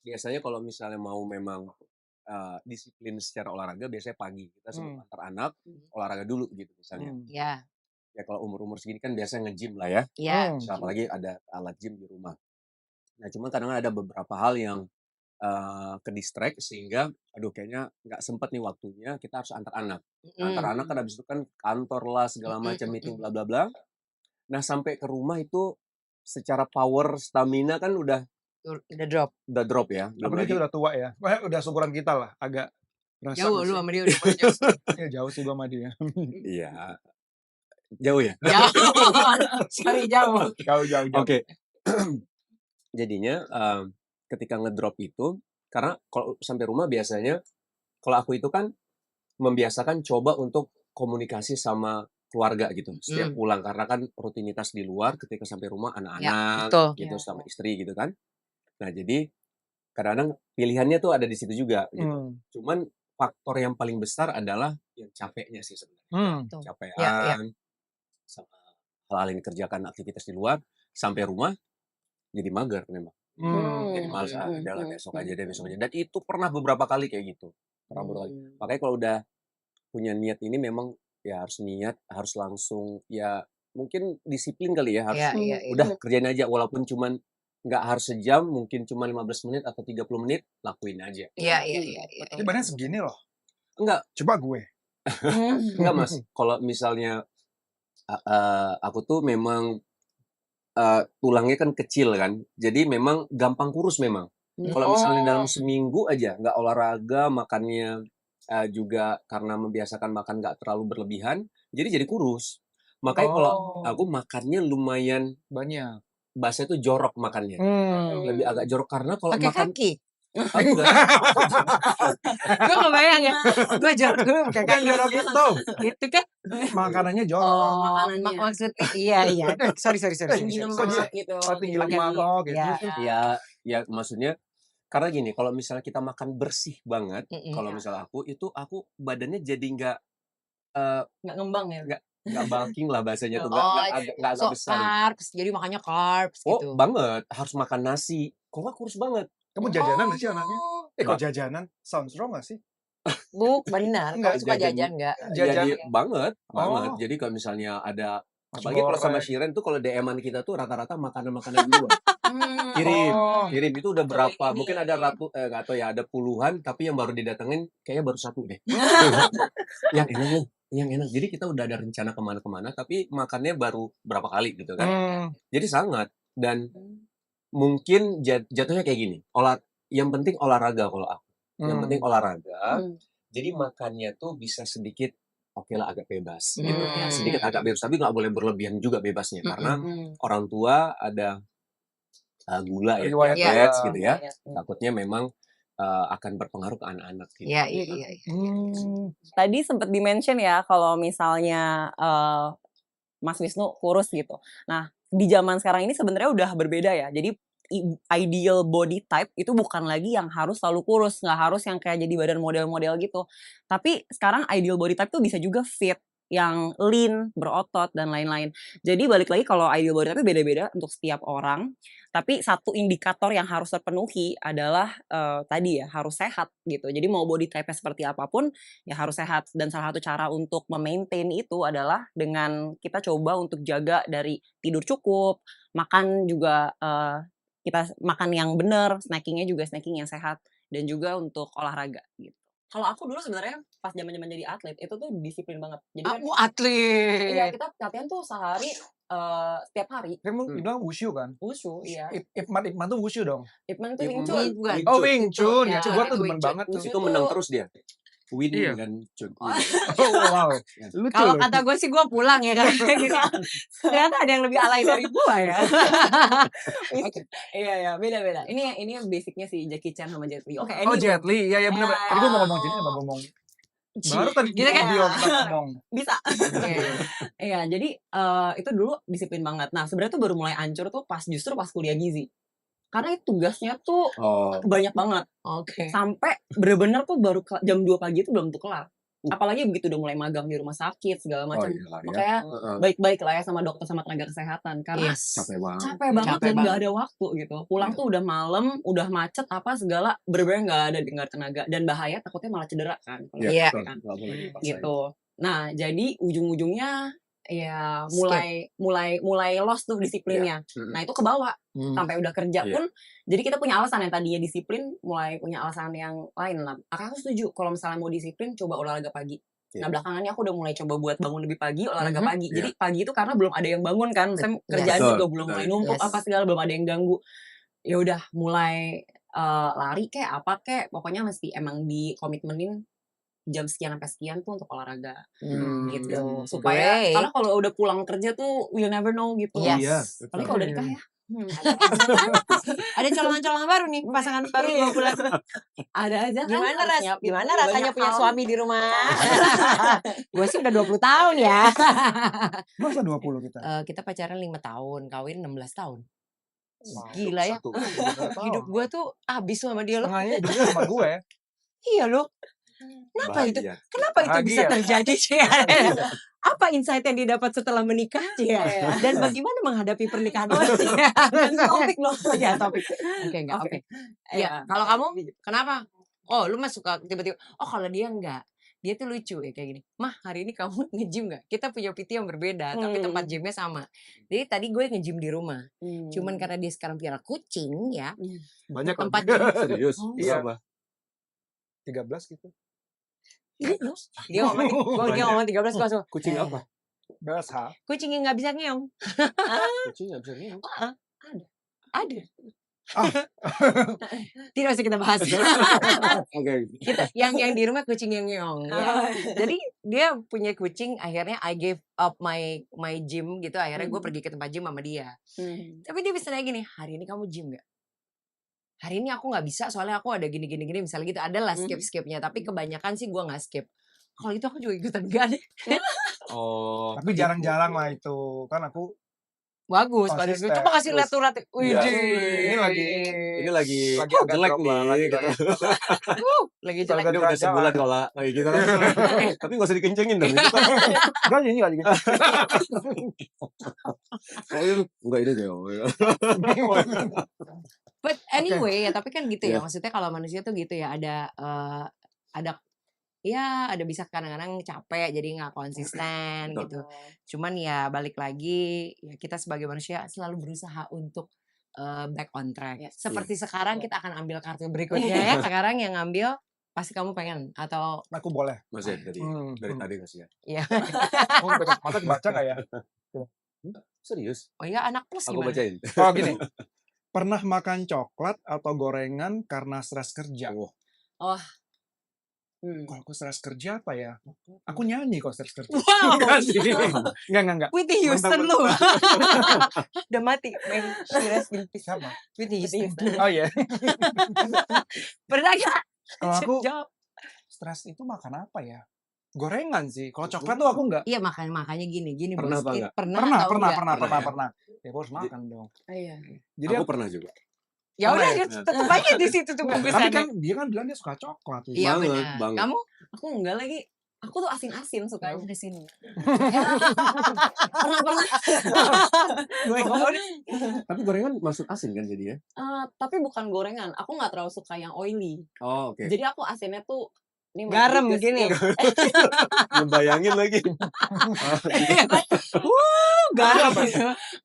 Speaker 1: biasanya kalau misalnya mau memang disiplin secara olahraga biasanya pagi kita sebelum antar anak olahraga dulu gitu misalnya.
Speaker 3: Iya,
Speaker 1: Ya kalau umur-umur segini kan biasanya nge-gym lah ya.
Speaker 3: iya.
Speaker 1: Apalagi ada alat gym di rumah. Nah cuman kadang ada beberapa hal yang ke distract sehingga aduh kayaknya nggak sempet nih waktunya, kita harus antar anak. Antar anak kan habis itu kan kantor lah segala macam meeting bla bla bla. Nah sampai ke rumah itu secara power stamina kan udah drop ya. Belum
Speaker 4: Apalagi
Speaker 1: lagi
Speaker 4: kita udah tua ya. Udah seumuran kita lah, agak berasa
Speaker 3: Jauh
Speaker 4: nggak
Speaker 3: lu
Speaker 4: sih?
Speaker 3: sama dia udah mulai jauh.
Speaker 4: Ya jauh sih gua sama dia.
Speaker 1: iya jauh ya.
Speaker 3: Jauh. Sorry jauh.
Speaker 4: Jauh.
Speaker 1: Oke. Jadinya ketika ngedrop itu karena kalau sampai rumah biasanya kalau aku itu kan membiasakan coba untuk komunikasi sama keluarga gitu setiap pulang karena kan rutinitas di luar ketika sampai rumah
Speaker 3: Ya,
Speaker 1: anak-anak
Speaker 3: betul.
Speaker 1: gitu sama istri gitu kan. Nah, jadi kadang-kadang pilihannya tuh ada di situ juga gitu. Cuman faktor yang paling besar adalah yang capeknya sih sebenarnya.
Speaker 3: Betul.
Speaker 1: Capean
Speaker 3: Ya.
Speaker 1: sama hal-hal yang dikerjakan aktivitas di luar sampai rumah jadi mager memang. Jadi males adalah besok aja. Dan itu pernah beberapa kali kayak gitu. Makanya kalau udah punya niat ini memang ya harus niat, harus langsung ya mungkin disiplin kali ya harus
Speaker 3: Iya.
Speaker 1: udah kerjain aja walaupun cuman nggak harus sejam, mungkin cuma 15 menit atau 30 menit lakuin aja.
Speaker 3: Iya.
Speaker 4: Ini badannya segini loh.
Speaker 1: Enggak
Speaker 4: Coba gue.
Speaker 1: Mas. Kalau misalnya aku tuh memang tulangnya kan kecil kan. Jadi memang gampang kurus memang. Kalau misalnya dalam seminggu aja nggak olahraga, makannya juga karena membiasakan makan nggak terlalu berlebihan, jadi kurus. Makanya kalau aku makannya lumayan
Speaker 4: banyak.
Speaker 1: bahasa itu jorok makannya. Lebih agak jorok karena kalau
Speaker 3: Pakai
Speaker 1: makan
Speaker 3: kaki.
Speaker 1: enggak.
Speaker 3: Gue kebayang ya. Gue jorok dulu pakai
Speaker 4: Kan
Speaker 3: kaki.
Speaker 4: jorok itu.
Speaker 3: Gitu kan.
Speaker 4: Makanannya jorok.
Speaker 2: makanannya.
Speaker 3: Maksudnya iya. Sorry.
Speaker 2: Tinggi lemak gitu.
Speaker 4: Tinggi
Speaker 3: Pakai
Speaker 4: lemak
Speaker 3: mie.
Speaker 4: gitu.
Speaker 1: Ya maksudnya karena gini, kalau misalnya kita makan bersih banget, kalau
Speaker 2: Iya.
Speaker 1: misalnya aku badannya jadi nggak
Speaker 2: Nggak ngembang ya.
Speaker 1: nggak bulking lah bahasanya tuh, nggak agak
Speaker 3: So
Speaker 1: besar.
Speaker 3: carbs, jadi makanya carbs
Speaker 1: Oh
Speaker 3: gitu.
Speaker 1: banget, harus makan nasi. Kok nggak kurus banget?
Speaker 4: Kamu jajanan nggak sih anaknya? Kok
Speaker 1: Nggak.
Speaker 4: jajanan? Sounds wrong gak sih?
Speaker 3: Benar.
Speaker 4: Enggak,
Speaker 3: Kalau suka jajan enggak?
Speaker 1: Jadi
Speaker 4: Jajan.
Speaker 1: banget.
Speaker 4: Oh.
Speaker 1: Jadi kalau misalnya ada
Speaker 4: Nasi
Speaker 1: apalagi kalau sama
Speaker 4: goreng.
Speaker 1: Shiren tuh kalau DM-an kita tuh rata-rata makanan-makanan dulu.
Speaker 4: Oh.
Speaker 1: Kirim itu udah berapa?
Speaker 2: Ini.
Speaker 1: Mungkin ada nggak tahu ya, ada puluhan tapi yang baru didatengin kayaknya baru 1 deh. Yang enak nih, yang enak. Jadi kita udah ada rencana kemana-kemana tapi makannya baru berapa kali gitu kan. Jadi sangat dan mungkin jatuhnya kayak gini. Yang penting olahraga kalau aku. Yang penting olahraga. Jadi makannya tuh bisa sedikit oke lah agak bebas gitu ya. Sedikit agak bebas tapi nggak boleh berlebihan juga bebasnya karena orang tua ada gula ya,
Speaker 4: Riwayat
Speaker 1: diabetes gitu ya.
Speaker 3: Iya.
Speaker 1: Takutnya memang akan berpengaruh ke anak-anak gitu.
Speaker 3: Iya.
Speaker 5: Tadi sempat di-mention ya kalau misalnya Mas Wisnu kurus gitu. Nah, di zaman sekarang ini sebenarnya udah berbeda ya. Jadi ideal body type itu bukan lagi yang harus selalu kurus, nggak harus yang kayak jadi badan model-model gitu. Tapi sekarang ideal body type tuh bisa juga fit, yang lean, berotot dan lain-lain. Jadi balik lagi kalau ideal body type beda-beda untuk setiap orang. Tapi satu indikator yang harus terpenuhi adalah tadi ya harus sehat gitu. Jadi mau body type-nya seperti apapun ya harus sehat. Dan salah satu cara untuk memaintain itu adalah dengan kita coba untuk jaga dari tidur cukup, makan juga kita makan yang benar, snackingnya juga snacking yang sehat, dan juga untuk olahraga gitu.
Speaker 2: Kalau aku dulu sebenarnya pas zaman-zaman jadi atlet itu tuh disiplin banget. Jadi kan
Speaker 3: Aku atlet.
Speaker 2: iya kita latihan tuh sehari setiap hari.
Speaker 4: Kamu bilang wushu kan?
Speaker 2: Wushu, iya.
Speaker 4: Ipman tuh wushu dong.
Speaker 2: Ipman tuh
Speaker 1: Ip
Speaker 2: Wing
Speaker 1: Man.
Speaker 2: Chun.
Speaker 3: Bukan.
Speaker 4: Oh, Wing Chun.
Speaker 2: Ya,
Speaker 4: Ya, gua tuh
Speaker 3: Wing
Speaker 4: demen
Speaker 3: Chun.
Speaker 4: banget tuh.
Speaker 2: Wushu
Speaker 1: Itu menang terus dia. Win
Speaker 4: Iya.
Speaker 1: dan Chun.
Speaker 4: Oh, wow. Lucu
Speaker 3: Kalau
Speaker 4: loh.
Speaker 3: kata gue sih gue pulang ya kan. Ternyata ada yang lebih alay dari gue ya.
Speaker 2: Iya, beda-beda. Ini basicnya si Jackie Chan sama Jet Li. Oke,
Speaker 4: Oh, Jet Li. Iya, bener.
Speaker 2: Ya.
Speaker 4: Tadi gua mau ngomong Jet Li, apa ngomong? Baru tadi
Speaker 3: Gitu kan?
Speaker 4: video kita ngomong.
Speaker 2: bisa. Iya, jadi itu dulu disiplin banget. Nah, sebenarnya tuh baru mulai hancur tuh justru pas kuliah gizi. Karena tugasnya tuh banyak banget.
Speaker 3: Oke.
Speaker 2: Sampai bener-bener tuh baru jam 2 pagi itu belum tuh kelar. Apalagi begitu udah mulai magang di rumah sakit segala macam. Makanya baik-baik lah ya sama dokter sama tenaga kesehatan karena
Speaker 1: Capek banget.
Speaker 2: capek banget
Speaker 3: Capek
Speaker 2: dan
Speaker 3: banget.
Speaker 2: nggak ada waktu gitu. Pulang tuh udah malam, udah macet apa segala, bener-bener nggak ada tenaga dan bahaya takutnya malah cedera kan.
Speaker 3: Iya.
Speaker 2: Gitu. Nah, jadi ujung-ujungnya ya
Speaker 3: Skip.
Speaker 2: mulai lost tuh disiplinnya. Nah itu kebawa sampai udah kerja pun. Jadi kita punya alasan yang tadinya disiplin, mulai punya alasan yang lain lah. Aku setuju kalau misalnya mau disiplin, coba olahraga pagi. Nah belakangannya aku udah mulai coba buat bangun lebih pagi, olahraga pagi. Jadi pagi itu karena belum ada yang bangun kan, misalnya kerjaan juga belum mulai numpuk apa segala, belum ada yang ganggu. Ya udah mulai lari kayak apa kayak, pokoknya mesti emang dikomitmenin jam sekian sampai sekian tuh untuk olahraga gitu. Supaya karena kalau udah pulang kerja tuh we'll never know gitu.
Speaker 3: Yes.
Speaker 2: Apalagi kalau udah nikah ya.
Speaker 3: Ada colongan-colongan baru nih, pasangan baru 2 bulan.
Speaker 2: Ada aja kan.
Speaker 3: Gimana rasanya punya suami di rumah? Gue sih udah 20 tahun ya.
Speaker 4: Masa 20 kita?
Speaker 3: Kita pacaran 5 tahun, kawin 16 tahun.
Speaker 4: Wow.
Speaker 3: Gila ya. Hidup gue tuh abis sama dia loh.
Speaker 4: Setengahnya juga sama gue.
Speaker 3: Iya loh. Kenapa itu?
Speaker 1: Bahagia.
Speaker 3: Kenapa itu bisa
Speaker 4: Bahagia.
Speaker 3: terjadi sih? Apa insight yang didapat setelah menikah? Dan bagaimana menghadapi pernikahan?
Speaker 2: Topik loh.
Speaker 3: Ya topik. Oke enggak. Oke. Ya, kalau kamu kenapa? Oh, lu mah suka tiba-tiba. Oh, kalau dia enggak. Dia tuh lucu ya kayak gini. Mah, hari ini kamu nge-gym enggak? Kita punya PT yang berbeda, tapi tempat gymnya sama. Jadi tadi gue nge-gym di rumah. Cuman karena dia sekarang piara kucing ya.
Speaker 4: Banyak
Speaker 3: Tempat
Speaker 4: lagi.
Speaker 3: gym.
Speaker 1: Serius?
Speaker 4: Iya.
Speaker 1: Berapa?
Speaker 4: 13 gitu.
Speaker 3: Dia ngomong 13 langsung.
Speaker 1: Kucing apa?
Speaker 4: Biasa.
Speaker 3: Kucing yang nggak bisa ngeong.
Speaker 1: Kucing nggak bisa ngeong.
Speaker 3: Ada. Tidak usah kita bahas.
Speaker 1: Oke.
Speaker 3: yang di rumah kucing yang ngeong. Ya. Jadi dia punya kucing. Akhirnya I gave up my gym gitu. Akhirnya gue pergi ke tempat gym sama dia. Tapi dia bisa nanya gini, hari ini kamu gym nggak? Hari ini aku nggak bisa soalnya aku ada gini misalnya gitu. Adalah skip-skipnya. Tapi kebanyakan sih gue nggak skip. Kalau itu aku juga ikutan gak deh.
Speaker 1: Oh.
Speaker 4: Tapi jarang-jarang lah itu. Kan aku
Speaker 3: Bagus.
Speaker 4: konsisten.
Speaker 3: Coba kasih lihat surat.
Speaker 4: Ini lagi
Speaker 1: Agak jelek
Speaker 4: drop lah,
Speaker 1: nih.
Speaker 4: lagi
Speaker 3: Lagi
Speaker 4: Kalau
Speaker 3: jelek.
Speaker 1: Ini udah sebulan kalau kayak gitu kan. Tapi nggak usah dikencengin dong. Itu kan.
Speaker 4: Enggak ini lagi.
Speaker 1: Enggak ini deh.
Speaker 3: But anyway, ya tapi kan gitu ya.
Speaker 1: Iya.
Speaker 3: Maksudnya kalau manusia tuh gitu ya, ada ada bisa kadang-kadang capek jadi nggak konsisten
Speaker 1: Betul.
Speaker 3: gitu. Cuman ya balik lagi ya kita sebagai manusia selalu berusaha untuk back on track. Seperti sekarang kita akan ambil kartu berikutnya ya. Sekarang yang ngambil pasti kamu pengen atau
Speaker 4: Aku boleh.
Speaker 1: Masih dari tadi ngasih ya.
Speaker 3: ya.
Speaker 4: Masa baca nggak ya?
Speaker 1: Serius?
Speaker 3: Oh iya anak plus
Speaker 1: Aku
Speaker 3: gimana?
Speaker 1: bacain.
Speaker 4: Oh gini. Pernah makan coklat atau gorengan karena stres kerja? Kalau aku stres kerja apa ya? Aku nyanyi kalau stres kerja.
Speaker 3: Wow.
Speaker 4: Enggak sih. Enggak.
Speaker 3: Whitney Houston lu. Udah mati. Men, rest in peace.
Speaker 4: Siapa?
Speaker 3: Whitney Houston.
Speaker 4: Oh iya.
Speaker 3: Pernah gak?
Speaker 4: Kalau aku
Speaker 3: Jawab.
Speaker 4: stres itu makan apa ya? Gorengan sih. Kalau coklat tuh aku enggak.
Speaker 3: Iya makanya gini
Speaker 1: Pernah
Speaker 3: Bos.
Speaker 1: apa enggak?
Speaker 3: Pernah atau enggak?
Speaker 4: Pernah. Ya aku harus makan dong.
Speaker 2: Iya.
Speaker 4: Jadi
Speaker 1: Aku pernah juga.
Speaker 3: Ya udah
Speaker 4: Pernah ya?
Speaker 3: tetep aja di situ tuh
Speaker 4: tapi
Speaker 3: bungkusannya.
Speaker 4: kan dia kan bilang dia suka coklat.
Speaker 3: Iya
Speaker 1: Banget,
Speaker 3: benar.
Speaker 1: banget.
Speaker 3: Kamu
Speaker 2: Aku enggak lagi. Aku tuh asin-asin sukanya.
Speaker 3: di sini.
Speaker 2: Pernah.
Speaker 1: Tapi gorengan maksud asin kan jadinya?
Speaker 2: Tapi bukan gorengan. Aku nggak terlalu suka yang oily.
Speaker 1: Oh, oke.
Speaker 2: Jadi aku asinnya tuh ini
Speaker 3: Garam
Speaker 2: Mas
Speaker 3: gini.
Speaker 1: Ngebayangin lagi.
Speaker 3: Garam.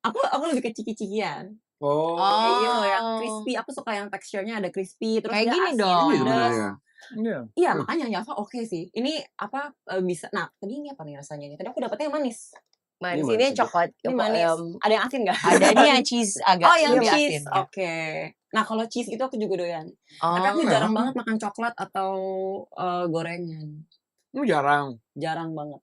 Speaker 2: Aku lebih ke ciki-cikian.
Speaker 1: Oh.
Speaker 2: Kayak gitu yang crispy. Aku suka yang teksturnya ada crispy terus
Speaker 3: Kayak
Speaker 2: dia
Speaker 3: gini
Speaker 2: asin,
Speaker 3: dong.
Speaker 1: Ini
Speaker 2: pedas.
Speaker 1: sebenarnya.
Speaker 4: Iya.
Speaker 2: Iya, makanya Java oke sih. Ini apa bisa. Nah, tadi ini apa nih rasanya nih? Tadi aku dapetnya yang manis.
Speaker 3: Manis
Speaker 1: Ini
Speaker 3: ini
Speaker 1: manis.
Speaker 3: coklat.
Speaker 2: Ini manis. Ada yang asin nggak?
Speaker 3: Ada ini yang cheese agak
Speaker 2: Oh, yang
Speaker 3: lebih
Speaker 2: cheese.
Speaker 3: asin. Ya.
Speaker 2: Oke. Nah, kalau cheese itu aku juga doyan.
Speaker 3: Oh,
Speaker 2: Tapi aku jarang banget makan coklat atau gorengan.
Speaker 4: Lu jarang.
Speaker 2: Jarang banget.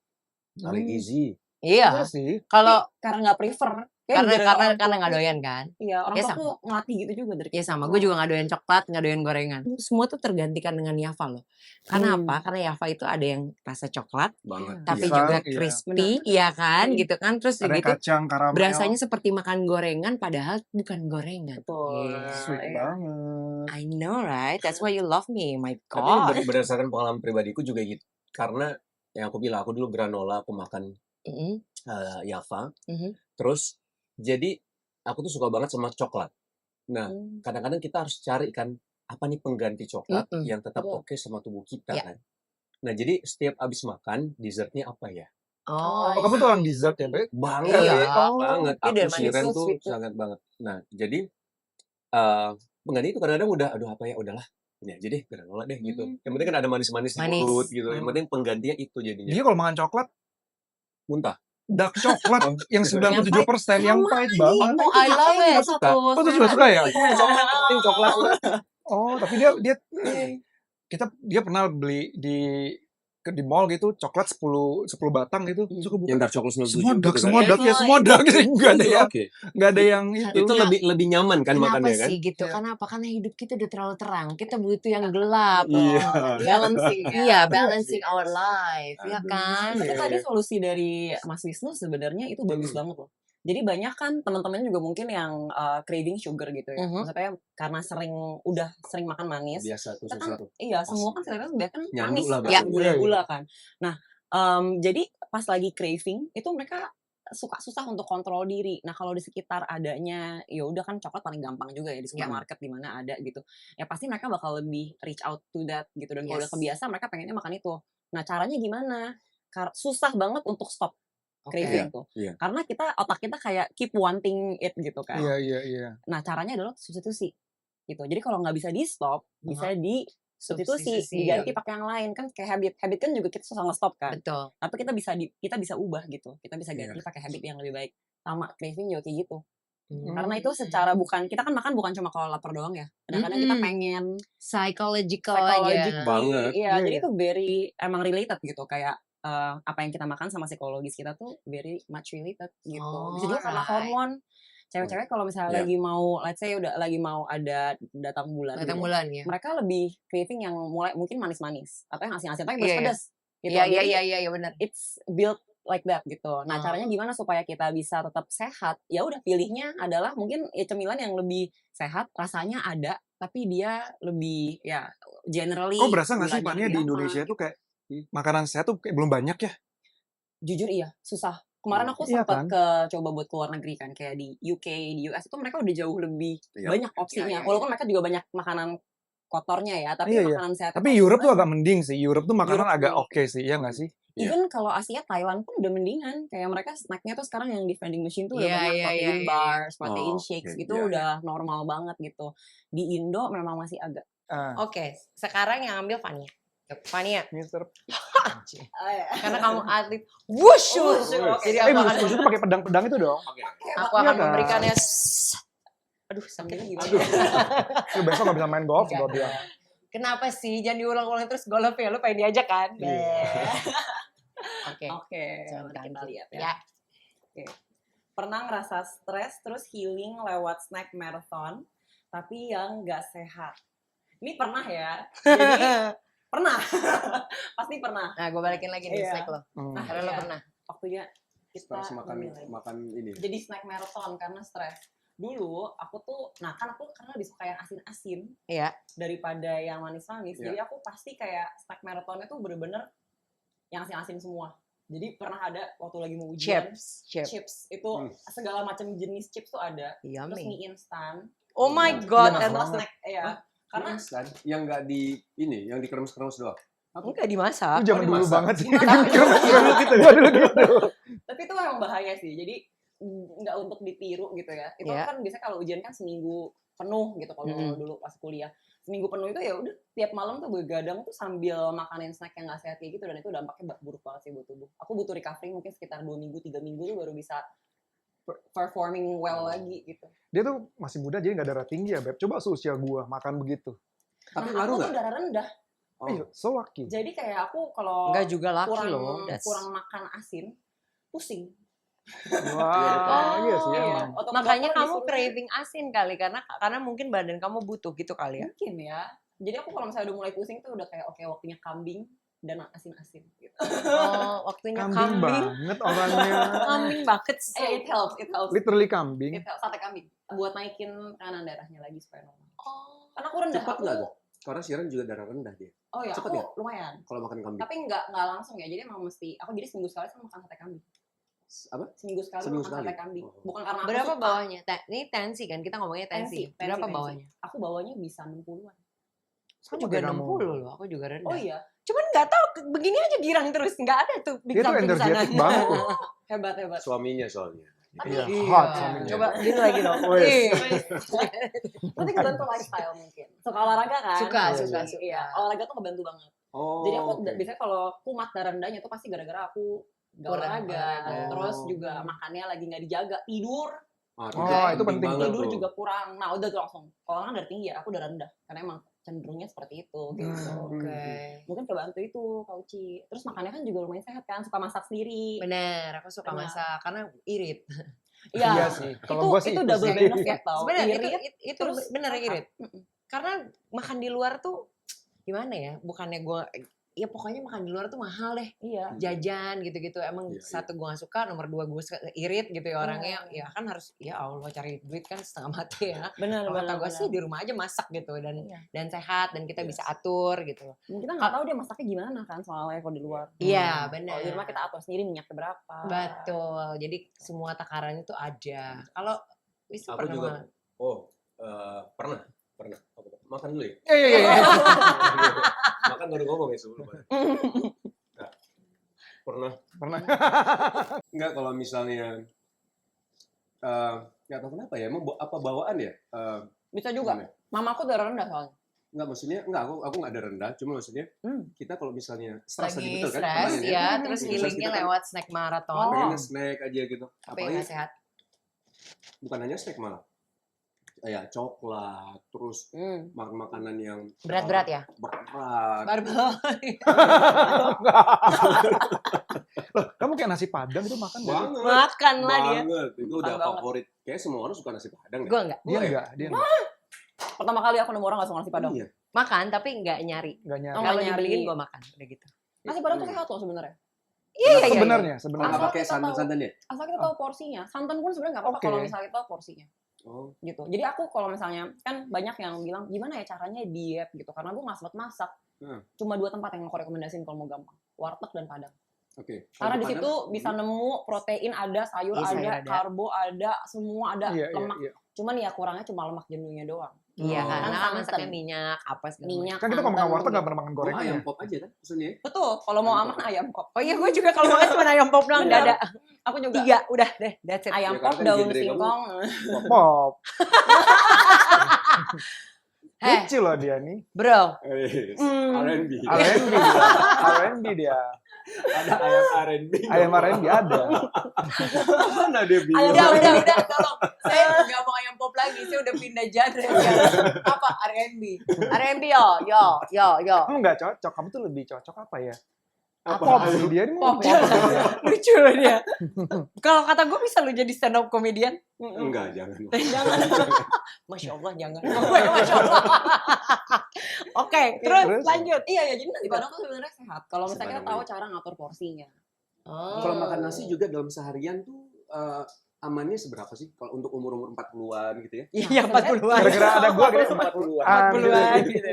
Speaker 1: Paling easy.
Speaker 3: iya.
Speaker 4: sih.
Speaker 3: Kalau
Speaker 2: Karena nggak prefer.
Speaker 3: karena nggak doyan kan?
Speaker 2: Iya, orang
Speaker 3: Ya,
Speaker 2: tua
Speaker 3: sama.
Speaker 2: aku ngelatih gitu juga dari
Speaker 3: Ya
Speaker 2: kecil.
Speaker 3: sama, gue juga nggak doyan coklat, nggak doyan gorengan. Semua tuh tergantikan dengan Java loh. Karena apa? Karena Java itu ada yang rasa coklat,
Speaker 1: Banget.
Speaker 3: tapi
Speaker 4: Pisang,
Speaker 3: juga
Speaker 4: iya.
Speaker 3: crispy, ya kan, gitu kan. Terus
Speaker 4: Ada
Speaker 3: gitu
Speaker 4: kacang karamel.
Speaker 3: berasanya seperti makan gorengan, padahal bukan gorengan.
Speaker 2: Betul.
Speaker 3: Yeah.
Speaker 4: sweet
Speaker 2: Iya.
Speaker 4: banget.
Speaker 3: I know right, that's why you love me, my
Speaker 1: Tapi
Speaker 3: God.
Speaker 1: berdasarkan pengalaman pribadiku juga gitu. Karena yang aku bilang, aku dulu granola, aku makan
Speaker 3: Mm-mm.
Speaker 1: Java.
Speaker 3: Mhm.
Speaker 1: Terus jadi aku tuh suka banget sama coklat. Nah, kadang-kadang kita harus cari kan apa nih pengganti coklat yang tetap
Speaker 2: Betul.
Speaker 1: oke sama tubuh kita
Speaker 3: Ya.
Speaker 1: kan. Nah, jadi setiap abis makan dessertnya apa ya?
Speaker 3: Oh,
Speaker 4: Oh, kamu tuh orang dessert ya, Be?
Speaker 1: Banget,
Speaker 3: Iya.
Speaker 1: banget.
Speaker 3: Dia dari
Speaker 1: Aku
Speaker 3: manis
Speaker 1: Shiren
Speaker 3: ke
Speaker 1: tuh
Speaker 3: sweet tuh.
Speaker 1: sangat banget. Nah, jadi pengganti itu kadang-kadang udah, aduh apa ya, udahlah ini aja deh, granola deh gitu. Yang penting kan ada manis-manis di
Speaker 3: Manis.
Speaker 1: mulut gitu. Yang penting penggantinya itu jadinya.
Speaker 4: Dia kalau makan coklat,
Speaker 1: Muntah.
Speaker 4: dark coklat
Speaker 1: Oh.
Speaker 4: yang 97% yang pahit banget.
Speaker 3: Oh, I love
Speaker 1: Saya
Speaker 3: it.
Speaker 1: juga suka.
Speaker 3: Satu
Speaker 4: Oh, tuh juga suka ya?
Speaker 1: Coklat, yang penting coklat.
Speaker 4: Oh, tapi dia pernah beli di mall gitu coklat 10 batang gitu. Suka buka.
Speaker 1: Yang dark coklat 97
Speaker 4: Semua dark,
Speaker 1: gitu
Speaker 4: semua
Speaker 1: kan.
Speaker 4: dark ya, semua dark gitu. Enggak ada
Speaker 1: Itu
Speaker 4: yang
Speaker 1: oke.
Speaker 4: enggak ada yang itu.
Speaker 1: Itu lebih nyaman kan
Speaker 3: Kenapa
Speaker 1: makannya kan?
Speaker 3: sih gitu?
Speaker 4: Iya.
Speaker 3: Kenapa? Karena hidup kita udah terlalu terang. Kita butuh yang gelap.
Speaker 1: Iya.
Speaker 2: Balancing ya.
Speaker 3: Iya, balancing our life, ya kan?
Speaker 5: Tapi
Speaker 1: Iya,
Speaker 5: tadi
Speaker 1: iya.
Speaker 5: solusi dari Mas Wisnu sebenarnya itu bagus banget loh. Jadi banyak kan teman-teman juga mungkin yang craving sugar gitu ya. Maksudnya karena udah sering makan manis.
Speaker 1: Biasa tuh
Speaker 5: Kita kan
Speaker 1: sesuatu.
Speaker 5: iya semua kan sebenarnya kan
Speaker 1: Nyandu
Speaker 5: manis,
Speaker 1: lah
Speaker 5: ya
Speaker 1: bahasanya.
Speaker 5: gula-gula kan. Nah, jadi pas lagi craving itu mereka suka susah untuk kontrol diri. Nah, kalau di sekitar adanya ya udah kan coklat paling gampang juga ya di supermarket di mana ada gitu. Ya pasti mereka bakal lebih reach out to that gitu dan kalau udah kebiasa mereka pengennya makan itu. Nah, caranya gimana? Susah banget untuk stop craving tuh.
Speaker 1: Iya.
Speaker 5: Karena otak kita kayak keep wanting it gitu kan.
Speaker 4: Iya.
Speaker 5: Nah, caranya adalah substitusi gitu. Jadi kalau nggak bisa di stop, bisa di substitusi, diganti pakai yang lain kan kayak habit kan juga kita susah nge-stop kan.
Speaker 3: Betul.
Speaker 5: Tapi kita bisa ubah gitu. Kita bisa ganti pakai habit yang lebih baik. Sama craving juga kayak gitu. Karena itu secara kita kan makan bukan cuma kalau lapar doang ya. Kadang-kadang kita pengen
Speaker 3: Psychological aja.
Speaker 1: Banget.
Speaker 5: Iya, jadi itu emang related gitu kayak apa yang kita makan sama psikologis kita tuh very much related gitu. Bisa juga karena hormon. Cewek-cewek kalau misalnya lagi mau, let's say udah lagi mau ada datang bulan gitu,
Speaker 3: ya.
Speaker 5: mereka lebih craving yang mulai mungkin manis-manis atau yang asin-asin tapi pedas-pedas gitu.
Speaker 3: Iya benar.
Speaker 5: It's built like that gitu. Nah, caranya gimana supaya kita bisa tetap sehat? Ya udah pilihnya adalah mungkin cemilan yang lebih sehat, rasanya ada, tapi dia lebih ya generally.
Speaker 4: Kok berasa nggak sih
Speaker 5: gulanya
Speaker 4: Fania di Indonesia tuh kayak makanan sehat tuh kayak belum banyak ya?
Speaker 5: Jujur iya, susah. Kemarin aku
Speaker 4: Iya
Speaker 5: sempat
Speaker 4: kan?
Speaker 5: coba buat keluar negeri kan, kayak di UK, di US itu mereka udah jauh lebih
Speaker 1: Iya.
Speaker 5: banyak opsinya.
Speaker 3: Iya.
Speaker 5: Walaupun mereka juga banyak makanan kotornya ya, tapi
Speaker 4: Iya.
Speaker 5: makanan sehat.
Speaker 4: Tapi Europe tuh agak mending sih. Europe tuh makanan
Speaker 5: Europe
Speaker 4: agak
Speaker 5: mending.
Speaker 4: oke sih, ya nggak sih?
Speaker 5: Even kalau Asia, Thailand pun udah mendingan. Kayak mereka snacknya tuh sekarang yang di vending machine tuh udah
Speaker 3: Iya,
Speaker 5: banyak
Speaker 3: iya,
Speaker 5: protein
Speaker 3: iya,
Speaker 5: bars, protein
Speaker 1: Oh,
Speaker 5: shakes
Speaker 1: oke.
Speaker 5: gitu
Speaker 1: Iya,
Speaker 5: udah normal banget gitu. Di Indo memang masih agak.
Speaker 3: Oke, sekarang yang ambil Fania. Fania,
Speaker 4: Mister.
Speaker 3: karena kamu atlet wushu. Jadi aku akan
Speaker 4: Maksudnya pakai pedang-pedang itu dong.
Speaker 3: aku akan
Speaker 4: kan?
Speaker 3: memberikannya aduh sakit
Speaker 5: Gimana?
Speaker 4: Lu besok nggak bisa main golf
Speaker 3: Enggak.
Speaker 4: gua bilang.
Speaker 3: Kenapa sih jangan diulang-ulang terus golf ya, lu pengen diajak kan? Oke.
Speaker 5: Oke,
Speaker 3: Jangan
Speaker 5: mari kita
Speaker 3: ganti.
Speaker 5: lihat
Speaker 3: Ya.
Speaker 5: ya. Pernah ngerasa stres terus healing lewat snack marathon, tapi yang nggak sehat. Ini pernah ya. Jadi pernah. Pasti pernah.
Speaker 3: Nah, gue balikin lagi nih
Speaker 5: Iya.
Speaker 3: snack lo.
Speaker 5: Nah,
Speaker 3: Karena lo
Speaker 5: iya.
Speaker 3: pernah.
Speaker 5: Waktunya kita
Speaker 1: Stres makan ini.
Speaker 5: jadi snack marathon karena stres. Dulu aku tuh, kan aku karena lebih suka yang asin-asin
Speaker 3: Iya.
Speaker 5: daripada yang manis-manis.
Speaker 1: Iya.
Speaker 5: Jadi aku pasti kayak snack marathonnya tuh bener-bener yang asin-asin semua. Jadi pernah ada waktu lagi mau ujian, chips itu segala macam jenis chips tuh ada. Terus
Speaker 3: Yummy.
Speaker 5: mie instan.
Speaker 3: Oh my
Speaker 1: Iya,
Speaker 3: god.
Speaker 4: enak
Speaker 3: and-
Speaker 4: banget.
Speaker 5: Snack ya. Karena
Speaker 1: Instan, yang nggak di ini, yang dikeremes-keremes doang.
Speaker 3: Enggak dimasak.
Speaker 4: Itu zaman
Speaker 1: Oh,
Speaker 4: dulu
Speaker 1: dimasak.
Speaker 4: banget sih.
Speaker 5: Dimasak.
Speaker 4: gitu ya. Dulu gitu.
Speaker 5: tapi itu memang bahaya sih. Jadi nggak untuk ditiru gitu ya. Itu
Speaker 3: Iya.
Speaker 5: kan biasanya kalau ujian kan seminggu penuh gitu kalau dulu pas kuliah. Seminggu penuh itu ya udah tiap malam tuh begadang tuh sambil makanin snack yang nggak sehat kayak gitu dan itu dampaknya buruk banget sih buat tubuh. Aku butuh recovery mungkin sekitar 2 minggu 3 minggu tuh baru bisa performing well lagi gitu.
Speaker 4: Dia tuh masih muda jadi nggak darah tinggi ya, Beb. Coba seusia gua makan begitu.
Speaker 1: Tapi
Speaker 5: Nah,
Speaker 1: ngaruh
Speaker 5: aku
Speaker 1: nggak?
Speaker 5: tuh darah rendah.
Speaker 4: So lucky.
Speaker 5: Jadi kayak aku kalau
Speaker 3: Enggak juga laki
Speaker 5: kurang
Speaker 3: loh. That's-
Speaker 5: kurang makan asin pusing.
Speaker 4: Wah, iya sih
Speaker 5: Iya.
Speaker 4: emang.
Speaker 3: Makanya
Speaker 5: Dokter
Speaker 3: kamu
Speaker 5: disuruh-
Speaker 3: craving asin kali karena mungkin badan kamu butuh gitu kali ya.
Speaker 5: mungkin ya. Jadi aku kalau misalnya udah mulai pusing tuh udah kayak oke waktunya kambing dan asin-asin gitu.
Speaker 3: Oh, waktunya
Speaker 4: Kambing
Speaker 3: kambing.
Speaker 4: banget orangnya.
Speaker 3: Kambing banget sih.
Speaker 5: It helps.
Speaker 4: Literally kambing.
Speaker 5: It helps. Sate kambing buat naikin tekanan darahnya lagi supaya normal.
Speaker 3: Oh.
Speaker 5: Karena aku rendah.
Speaker 1: Cepat
Speaker 5: Aku,
Speaker 1: nggak tuh? Karena Shiren juga darah rendah dia.
Speaker 5: oh ya,
Speaker 1: Cepet
Speaker 5: aku
Speaker 1: ya?
Speaker 5: lumayan.
Speaker 1: Kalau makan kambing.
Speaker 5: Tapi nggak langsung ya. Jadi emang mesti. Aku jadi seminggu sekali sama makan sate kambing.
Speaker 1: Apa?
Speaker 5: Seminggu sekali
Speaker 1: Seminggu
Speaker 5: makan
Speaker 1: sekali?
Speaker 5: sate kambing.
Speaker 1: Oh.
Speaker 5: Bukan karena aku
Speaker 3: Berapa
Speaker 5: suka.
Speaker 3: bawahnya? Ini tensi kan? Kita ngomongnya tensi. Berapa bawahnya?
Speaker 5: Aku bawahnya bisa 60-an.
Speaker 3: Aku juga 60 loh, aku juga rendah.
Speaker 5: Oh iya.
Speaker 3: Cuman nggak tahu begini aja girang terus, nggak ada tuh big
Speaker 4: Dia tuh
Speaker 3: something di sana.
Speaker 4: energetik banget tuh.
Speaker 2: Hebat.
Speaker 1: Suaminya soalnya.
Speaker 2: Tapi
Speaker 4: Iya,
Speaker 3: Iya.
Speaker 4: hot suaminya.
Speaker 2: coba gini lagi dong.
Speaker 4: Wes.
Speaker 2: Nanti kebantu lifestyle mungkin. Suka olahraga kan?
Speaker 3: Suka.
Speaker 2: Iya, olahraga tuh ngebantu banget.
Speaker 1: Oh,
Speaker 2: Jadi aku
Speaker 1: oke.
Speaker 2: biasanya kalau kumat darah rendahnya tuh pasti gara-gara aku gak
Speaker 3: Kurang
Speaker 2: olahraga.
Speaker 3: olahraga.
Speaker 2: Terus juga makannya lagi gak dijaga. Tidur
Speaker 4: itu penting
Speaker 1: banget
Speaker 2: tidur
Speaker 1: tuh.
Speaker 2: juga kurang. Nah udah tuh langsung. Kalau kan darah tinggi ya, aku darah rendah. Karena emang cenderungnya seperti itu gitu.
Speaker 3: Oke.
Speaker 2: Mungkin kebantu itu Kak Uci. Terus makannya kan juga lumayan sehat kan, suka masak sendiri.
Speaker 3: Bener, aku suka
Speaker 2: Benar.
Speaker 3: masak karena irit.
Speaker 4: Iya sih. Kalau gua sih
Speaker 2: itu
Speaker 4: itu
Speaker 2: double
Speaker 4: sih.
Speaker 2: benefit tau.
Speaker 3: Sebenarnya
Speaker 2: Irit,
Speaker 3: itu
Speaker 2: terus
Speaker 3: bener
Speaker 2: sehat.
Speaker 3: irit. Karena makan di luar tuh gimana ya? Bukannya gue ya pokoknya makan di luar tuh mahal deh.
Speaker 2: Iya.
Speaker 3: Jajan gitu-gitu emang
Speaker 1: Iya,
Speaker 3: satu gue gak suka, nomor dua gue irit gitu ya orangnya. Ya kan harus ya Allah cari duit kan setengah mati ya.
Speaker 2: Bener,
Speaker 3: Kalau kata gue sih di rumah aja masak gitu dan sehat dan kita bisa atur gitu.
Speaker 2: Kita nggak tahu dia masaknya gimana kan soalnya kalau di luar.
Speaker 3: Iya
Speaker 2: Kalau
Speaker 3: benar.
Speaker 2: di rumah kita atur sendiri minyaknya berapa.
Speaker 3: Betul. Jadi semua takarannya tuh ada. Kalau Wisnu
Speaker 1: Aku
Speaker 3: pernah
Speaker 1: juga.
Speaker 3: makan?
Speaker 1: Pernah. Makan dulu ya.
Speaker 4: Iya.
Speaker 1: Makan baru ngomong ya sebelum. Nggak. Pernah. Enggak, kalau misalnya nggak tahu kenapa ya, emang apa bawaan ya?
Speaker 2: Bisa juga.
Speaker 1: Gimana?
Speaker 2: Mamaku darah rendah soalnya.
Speaker 1: Enggak, maksudnya aku nggak ada rendah, cuma maksudnya kita kalau misalnya stres tadi
Speaker 3: Lagi
Speaker 1: betul kan?
Speaker 3: stres
Speaker 1: Kemarin
Speaker 3: ya, terus
Speaker 1: Stres
Speaker 3: healingnya
Speaker 1: kita kan
Speaker 3: lewat snack maraton.
Speaker 1: pengennya snack aja gitu.
Speaker 3: Apa yang
Speaker 1: Apalagi
Speaker 3: gak sehat?
Speaker 1: bukan hanya snack malah. Kayak coklat, terus makanan yang
Speaker 3: Berat-berat ya?
Speaker 1: berat.
Speaker 3: Barbel.
Speaker 4: Loh, kamu kayak nasi padang itu makan nggak?
Speaker 1: Banget.
Speaker 3: Makan lah dia.
Speaker 1: Banget. Itu udah
Speaker 2: banget.
Speaker 1: favorit. Kayak semua orang suka nasi padang deh.
Speaker 3: Gue enggak.
Speaker 4: Dia enggak, dia enggak.
Speaker 2: Pertama kali aku nemu orang gak suka nasi padang.
Speaker 1: Iya.
Speaker 3: Makan tapi enggak nyari.
Speaker 4: Enggak nyari.
Speaker 2: Oh,
Speaker 3: Kalau
Speaker 2: nggak nyari.
Speaker 3: dibeliin gue makan. Udah gitu.
Speaker 2: Nasi padang tuh sehat loh sebenarnya.
Speaker 3: Iya.
Speaker 4: Sebenarnya.
Speaker 1: Kalau
Speaker 2: Asal
Speaker 1: nggak pakai
Speaker 2: kita tahu.
Speaker 1: santan-santan ya?
Speaker 2: Asal kita tahu porsinya. Santan pun sebenarnya nggak apa-apa
Speaker 4: Oke.
Speaker 2: kalau misalnya kita tahu porsinya.
Speaker 1: Oh.
Speaker 2: Gitu. Jadi aku kalau misalnya kan banyak yang bilang gimana ya caranya diet gitu karena gue nggak sempat masak. Cuma 2 tempat yang aku rekomendasiin kalau mau gampang, warteg dan Padang.
Speaker 1: Oke.
Speaker 2: Karena
Speaker 1: Kalau
Speaker 2: di situ
Speaker 1: Padang,
Speaker 2: bisa nemu protein ada, sayur
Speaker 3: Iya, sayur
Speaker 2: ada,
Speaker 3: ada.
Speaker 2: karbo ada, semua ada,
Speaker 4: Iya.
Speaker 2: lemak. Cuman ya kurangnya cuma lemak jenuhnya doang.
Speaker 3: Iya,
Speaker 1: Oh.
Speaker 3: karena
Speaker 2: Kan
Speaker 3: kan
Speaker 2: santan.
Speaker 3: masaknya minyak, apa segala macam.
Speaker 2: Minyak.
Speaker 4: Kan kita kalau makan
Speaker 2: santan.
Speaker 4: warteg nggak pernah makan
Speaker 1: Oh,
Speaker 4: gorengan
Speaker 1: ayam
Speaker 4: ya.
Speaker 1: pop aja kan maksudnya?
Speaker 2: Betul. Kalau mau
Speaker 1: Ayam
Speaker 2: aman
Speaker 1: pop.
Speaker 2: ayam pop.
Speaker 3: Oh iya, gue juga kalau makan cuma ayam pop doang,
Speaker 2: Bener.
Speaker 3: dada.
Speaker 2: Aku juga.
Speaker 3: 3, udah deh, that's it.
Speaker 2: Ayam
Speaker 1: Ya,
Speaker 2: pop,
Speaker 1: karena kan
Speaker 2: daun
Speaker 1: genre kamu-
Speaker 2: singkong.
Speaker 4: Pop.
Speaker 3: Heh,
Speaker 4: Lucu loh dia nih.
Speaker 3: bro.
Speaker 1: R&B.
Speaker 4: R&B dia.
Speaker 1: Ada ayam R&B.
Speaker 4: Ayam R&B ada.
Speaker 1: Mana dia bilang?
Speaker 3: Udah, tolong. Saya nggak mau ayam pop lagi, saya udah pindah genre sekarang. Apa? R&B. R&B yo.
Speaker 4: Kamu nggak cocok. Kamu tuh lebih cocok apa ya?
Speaker 1: Apa?
Speaker 4: Pop sih dia nih.
Speaker 3: Pop ya. Lucu loh dia. Kalau kata gue bisa lu jadi stand up comedian.
Speaker 1: Enggak, jangan.
Speaker 3: Masya Allah, jangan. Masya Allah. Oke, terus lanjut.
Speaker 2: Iya, jadi nasi padang tuh sebenarnya sehat. Kalau misalnya kita
Speaker 1: Padang,
Speaker 2: tahu
Speaker 1: iya.
Speaker 2: cara ngatur porsinya.
Speaker 3: Oh.
Speaker 1: Kalau makan nasi juga dalam seharian tuh amannya seberapa sih? Kalau untuk umur-umur 40-an gitu ya?
Speaker 3: Iya, 40-an.
Speaker 4: Gara-gara ada gua gitu.
Speaker 1: 40-an.
Speaker 3: 40-an gitu.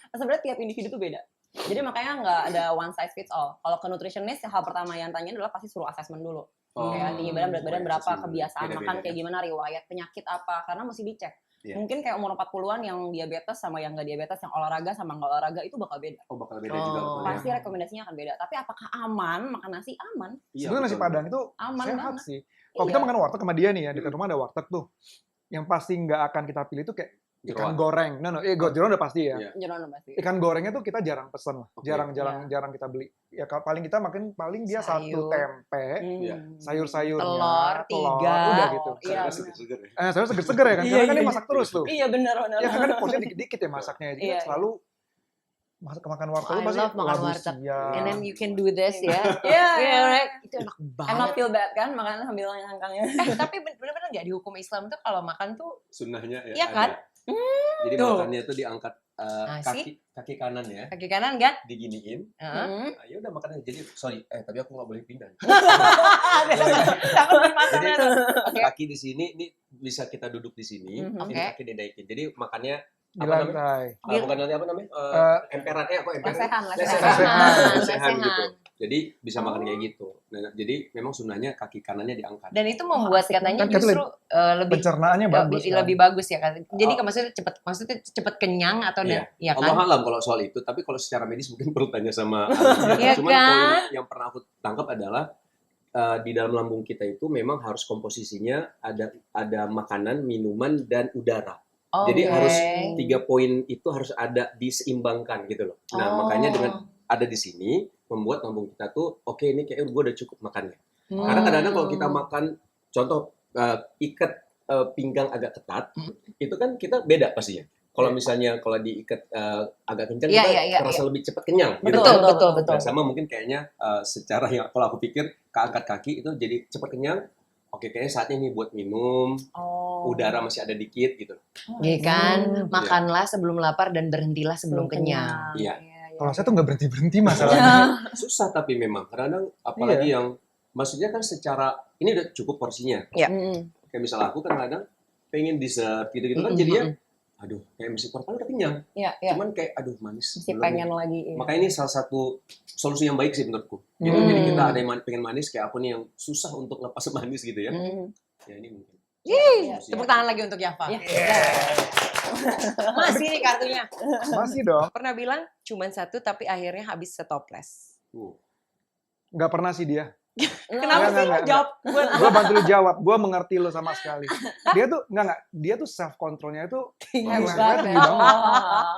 Speaker 2: Sebenarnya tiap individu tuh beda. Jadi makanya nggak ada one size fits all. Kalau ke nutritionist, hal pertama yang tanya adalah pasti suruh assessment dulu. Kayak tinggi badan, berat badan berapa, kebiasaan makan kayak gimana, riwayat penyakit apa, karena mesti dicek.
Speaker 1: Iya.
Speaker 2: Mungkin kayak umur 40-an yang diabetes sama yang nggak diabetes, yang olahraga sama nggak olahraga itu bakal beda.
Speaker 1: Oh, bakal beda juga.
Speaker 3: Oh.
Speaker 1: rupanya.
Speaker 2: Pasti rekomendasinya akan beda. Tapi apakah aman makan nasi? Aman.
Speaker 1: Iya,
Speaker 4: Sebenarnya nasi
Speaker 1: betul.
Speaker 4: padang itu
Speaker 2: Aman
Speaker 4: sehat
Speaker 2: banget.
Speaker 4: sih. Kalau kita makan warteg sama dia nih ya, dekat rumah ada warteg tuh. Yang pasti nggak akan kita pilih tuh kayak ikan
Speaker 1: Jeroan.
Speaker 4: goreng. Jeroan udah pasti ya.
Speaker 1: Iya.
Speaker 2: Jeroan pasti.
Speaker 4: Ikan gorengnya tuh kita jarang pesen lah.
Speaker 1: Oke.
Speaker 4: Jarang kita beli. Ya paling kita makan paling dia
Speaker 3: Sayur.
Speaker 4: 1 tempe,
Speaker 1: Iya.
Speaker 4: sayur-sayurnya,
Speaker 3: Telur, 3.
Speaker 4: udah gitu.
Speaker 2: Iya,
Speaker 1: Sayurnya seger-seger ya.
Speaker 4: Sayur seger-seger ya kan,
Speaker 3: Iya,
Speaker 4: karena kan
Speaker 3: iya,
Speaker 4: dia masak terus tuh.
Speaker 2: Iya benar.
Speaker 4: Ya kan porsinya dikit-dikit ya masaknya. Jadi
Speaker 2: Iya,
Speaker 4: selalu makan warteg
Speaker 3: I
Speaker 4: tuh pasti
Speaker 3: love makan
Speaker 4: labu
Speaker 3: warteg.
Speaker 4: siam.
Speaker 3: And then you can do this ya.
Speaker 2: Iya.
Speaker 3: Yeah, right. Itu enak
Speaker 2: And not
Speaker 3: banget.
Speaker 2: feel bad kan makannya sambil ngangkangnya.
Speaker 3: Tapi bener-bener nggak di hukum Islam tuh kalau makan tuh
Speaker 1: Sunnahnya ya.
Speaker 3: Iya kan?
Speaker 1: ada. Jadi
Speaker 3: Tuh.
Speaker 1: makannya tuh diangkat
Speaker 3: Nasi.
Speaker 1: kaki kanan ya,
Speaker 3: kaki kanan kan?
Speaker 1: diginiin.
Speaker 3: Heeh.
Speaker 1: Ya udah makannya. Jadi sorry, tapi aku nggak boleh pindah.
Speaker 3: Takut dimakannya tuh. Oke.
Speaker 1: Kaki di sini, ini bisa kita duduk di sini,
Speaker 2: Mhm.
Speaker 1: ini
Speaker 3: Oke.
Speaker 1: kaki dinaikin. Jadi makannya
Speaker 4: Di lantai.
Speaker 1: Bukan nanti apa namanya? Emperan, kok emperan? Lesehan gitu. Jadi bisa makan kayak gitu. Nah, jadi memang sunahnya kaki kanannya diangkat.
Speaker 3: Dan itu membuat katanya
Speaker 4: Kan
Speaker 3: justru lebih
Speaker 4: pencernaannya bagus.
Speaker 3: lebih bagus ya kan. Jadi maksudnya cepet kenyang atau ya kan.
Speaker 1: Allah alam kalau soal itu, tapi kalau secara medis mungkin perlu tanya sama
Speaker 3: Iya
Speaker 1: Cuman
Speaker 3: kan?
Speaker 1: poin yang pernah aku tangkap adalah di dalam lambung kita itu memang harus komposisinya ada makanan, minuman, dan udara. Jadi harus 3 poin itu harus ada diseimbangkan gitu loh. Nah makanya dengan ada di sini membuat lambung kita tuh oke, ini kayaknya gue udah cukup makannya. Karena kadang-kadang kalau kita makan, contoh ikat pinggang agak ketat, itu kan kita beda pastinya. Kalau misalnya kalau diikat agak kencang, kita terasa lebih cepat kenyang. Gitu.
Speaker 3: Betul.
Speaker 1: Dan sama mungkin kayaknya secara yang kalau aku pikir keangkat kaki itu jadi cepat kenyang. Oke, kayaknya saatnya nih buat minum, udara masih ada dikit gitu.
Speaker 3: Iya kan, makanlah sebelum lapar dan berhentilah sebelum kenyang.
Speaker 1: Iya.
Speaker 4: Kalau saya tuh nggak berhenti masalahnya.
Speaker 1: Susah tapi memang kadang apalagi yang maksudnya kan secara ini udah cukup porsinya.
Speaker 3: Iya.
Speaker 1: Kayak misalnya aku kan kadang pengen dessert gitu-gitu kan jadinya aduh kayak mesti korban udah kenyang.
Speaker 2: Iya.
Speaker 1: Cuman kayak aduh manis.
Speaker 2: Mesti pengen lagi. Iya.
Speaker 1: Makanya ini salah satu solusi yang baik sih menurutku. Gitu. Jadi kita ada yang pengen manis kayak aku nih yang susah untuk lepas manis gitu ya. Ya ini mungkin.
Speaker 3: Tepuk tangan lagi untuk Yafa. Masih nih kartunya.
Speaker 4: Masih dong.
Speaker 3: Pernah bilang cuman 1 tapi akhirnya habis setoples.
Speaker 4: Nggak pernah sih dia.
Speaker 3: Kenapa sih lo jawab?
Speaker 4: Gue bantu lu jawab. Gue mengerti lu sama sekali. Dia tuh dia tuh self controlnya itu tinggi banget.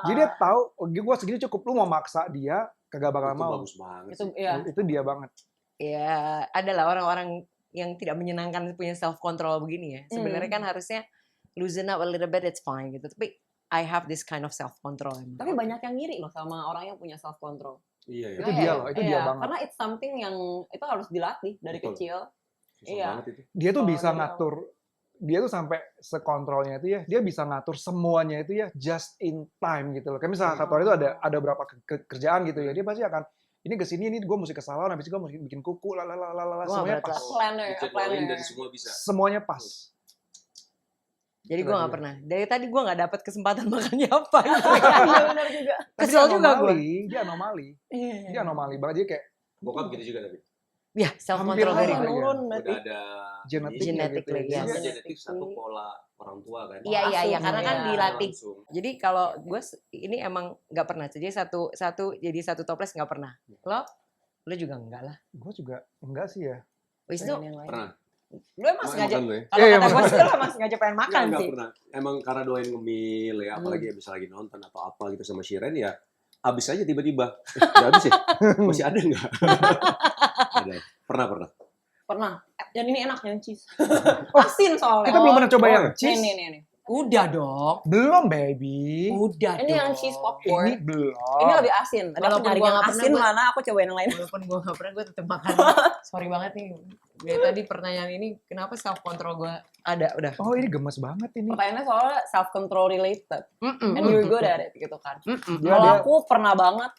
Speaker 4: Jadi dia tahu, gue segini cukup. Lu mau maksa dia, kagak bakal mau.
Speaker 1: Bagus banget.
Speaker 4: Itu dia banget.
Speaker 3: Ya, adalah orang-orang yang tidak menyenangkan punya self control begini ya. Sebenarnya kan harusnya loosen up a little bit, it's fine gitu. Tapi I have this kind of self control.
Speaker 2: Tapi banyak yang ngiri loh sama orang yang punya self control.
Speaker 1: Iya.
Speaker 4: Itu dia loh, itu dia banget.
Speaker 2: Karena it's something yang itu harus dilatih dari kecil.
Speaker 1: Iya.
Speaker 4: Dia tuh bisa ngatur, dia tuh sampai sekontrolnya itu ya, dia bisa ngatur semuanya itu ya just in time gitu loh. Kayak misalnya satu hari itu ada berapa kerjaan gitu ya, dia pasti akan ini kesini, ini gue mesti ke salon, habis itu gue mesti bikin kuku, semuanya pas.
Speaker 1: Planner dari semua bisa.
Speaker 4: Semuanya pas.
Speaker 3: Jadi gue gak pernah. Dari tadi gue gak dapet kesempatan makannya apa.
Speaker 2: Benar juga.
Speaker 3: Kesel juga gue.
Speaker 4: Dia anomali banget. Dia kayak
Speaker 1: bokap gitu juga tapi.
Speaker 3: Ya, self control dari
Speaker 2: menurun
Speaker 1: udah ada
Speaker 3: genetik
Speaker 1: gitu.
Speaker 3: ya.
Speaker 1: Genetik satu pola orang tua kan.
Speaker 3: Iya, karena kan dilatih.
Speaker 1: Langsung.
Speaker 3: Jadi kalau gue ini emang nggak pernah. Jadi satu toples nggak pernah. Lo juga enggak lah.
Speaker 4: Gue juga enggak sih ya.
Speaker 3: Wisnu
Speaker 1: pernah.
Speaker 3: Lu emang sengaja.
Speaker 1: Ya?
Speaker 3: Kalau kata gue sih lo emang sengaja pengen makan
Speaker 1: Enggak
Speaker 3: sih.
Speaker 1: pernah. Emang karena doain ngemil ya, apalagi bisa lagi nonton atau apa gitu sama Shiren ya. Habis aja tiba-tiba. Udah habis ya? Masih ada enggak? Ada. Pernah.
Speaker 2: Dan ini enak yang cheese. Asin soalnya.
Speaker 4: Kita belum pernah coba yang cheese.
Speaker 2: Nih.
Speaker 3: Udah dong.
Speaker 4: Belum, baby.
Speaker 3: Udah
Speaker 2: Ini
Speaker 3: dong.
Speaker 2: yang cheese popcorn.
Speaker 4: Ini belum.
Speaker 2: Ini lebih asin. Ada
Speaker 3: Walaupun
Speaker 2: nyari
Speaker 3: gua
Speaker 2: yang
Speaker 3: nggak pernah,
Speaker 2: asin
Speaker 3: gua-
Speaker 2: mana? Aku cobain yang lain.
Speaker 3: Walaupun gue gak pernah, gue tetap makan. Sorry banget nih. Dari tadi pertanyaan ini, kenapa self control gue ada? Udah.
Speaker 4: Oh, ini gemes banget ini.
Speaker 2: Pertanyaannya soalnya self control related. And you're good at it gitu kan.
Speaker 4: Dia-
Speaker 2: Kalau
Speaker 4: dia-
Speaker 2: aku pernah banget,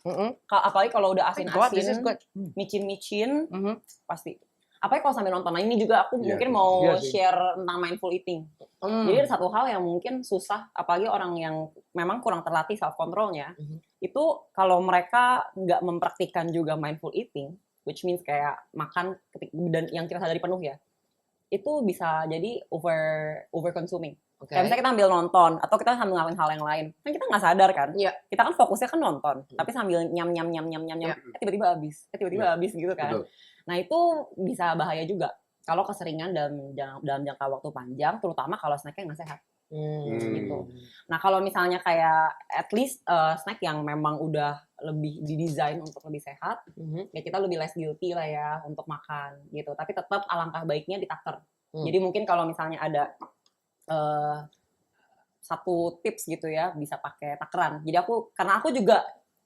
Speaker 2: apalagi kalau udah
Speaker 3: God, this is
Speaker 2: asin-asin,
Speaker 3: good.
Speaker 2: micin-micin, pasti. Apalagi kalau sambil nonton. Nah ini juga aku
Speaker 1: Iya,
Speaker 2: mungkin mau
Speaker 4: iya sih.
Speaker 2: share tentang mindful eating. Jadi ada satu hal yang mungkin susah, apalagi orang yang memang kurang terlatih self controlnya, itu kalau mereka nggak mempraktikkan juga mindful eating, which means kayak makan dan yang kita sadari penuh ya, itu bisa jadi over consuming.
Speaker 3: Oke.
Speaker 2: Kayak misalnya kita ambil nonton atau kita sambil ngelakuin hal yang lain, kan kita nggak sadar kan?
Speaker 3: Iya.
Speaker 2: Kita kan fokusnya kan nonton, tapi sambil nyam,
Speaker 3: Iya.
Speaker 2: tiba-tiba habis gitu kan.
Speaker 1: Betul.
Speaker 2: Nah itu bisa bahaya juga kalau keseringan dalam jangka waktu panjang, terutama kalau snacknya nggak sehat. Gitu. Nah kalau misalnya kayak at least snack yang memang udah lebih didesain untuk lebih sehat, ya kita lebih less guilty lah ya untuk makan gitu. Tapi tetap alangkah baiknya ditaker. Jadi mungkin kalau misalnya ada satu tips gitu ya, bisa pakai takeran. Jadi karena aku juga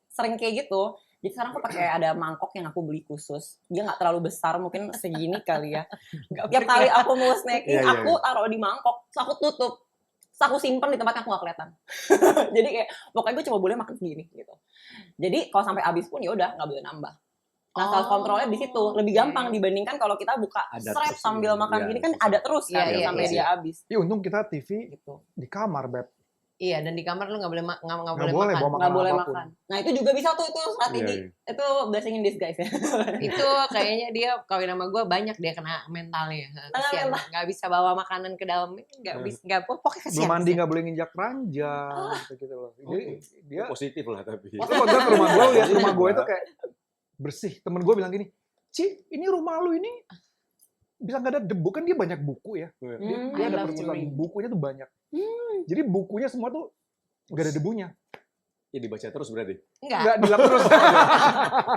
Speaker 2: sering kayak gitu. Jadi sekarang aku pakai ada mangkok yang aku beli khusus. Dia nggak terlalu besar, mungkin segini kali ya. Tiap kali aku mau snacking, aku taruh di mangkok, terus aku tutup. Terus aku simpen di tempat yang aku nggak kelihatan. Jadi kayak pokoknya gue cuma boleh makan segini gitu. Jadi kalau sampai habis pun ya udah nggak boleh nambah. Nah self controlnya di situ lebih gampang dibandingkan kalau kita buka strap sambil makan gini kan ada terus kan sampai dia habis.
Speaker 4: Ya untung kita TV
Speaker 2: Gitu.
Speaker 4: di kamar, Beb.
Speaker 3: Iya, dan di kamar lu nggak boleh nggak
Speaker 4: Nggak
Speaker 3: boleh
Speaker 4: boleh
Speaker 3: makan.
Speaker 4: bawa
Speaker 5: Nggak boleh
Speaker 4: apapun.
Speaker 5: makan. Nah itu juga bisa tuh strategi.
Speaker 1: Iya.
Speaker 5: Itu blessing in disguise ya.
Speaker 3: Itu kayaknya dia kawin sama gue banyak dia kena mentalnya. Kasian,
Speaker 5: mental.
Speaker 3: nggak bisa bawa makanan ke dalam, nggak bisa, nggak pokoknya kasihan.
Speaker 4: Belum mandi
Speaker 3: kasihan.
Speaker 4: nggak boleh nginjak ranjang gitu loh. Dia
Speaker 1: Positif lah tapi.
Speaker 4: itu waktu ke rumah gue lihat rumah gue itu kayak bersih. Temen gue bilang gini, Ci, ini rumah lu ini bisa nggak ada debu, kan dia banyak buku ya. Dia
Speaker 3: I
Speaker 4: ada
Speaker 3: love to
Speaker 4: perpustakaan
Speaker 3: read.
Speaker 4: bukunya tuh banyak. Jadi bukunya semua tuh nggak ada debunya.
Speaker 1: Ya dibaca terus berarti.
Speaker 3: Enggak,
Speaker 4: Nggak dilap terus.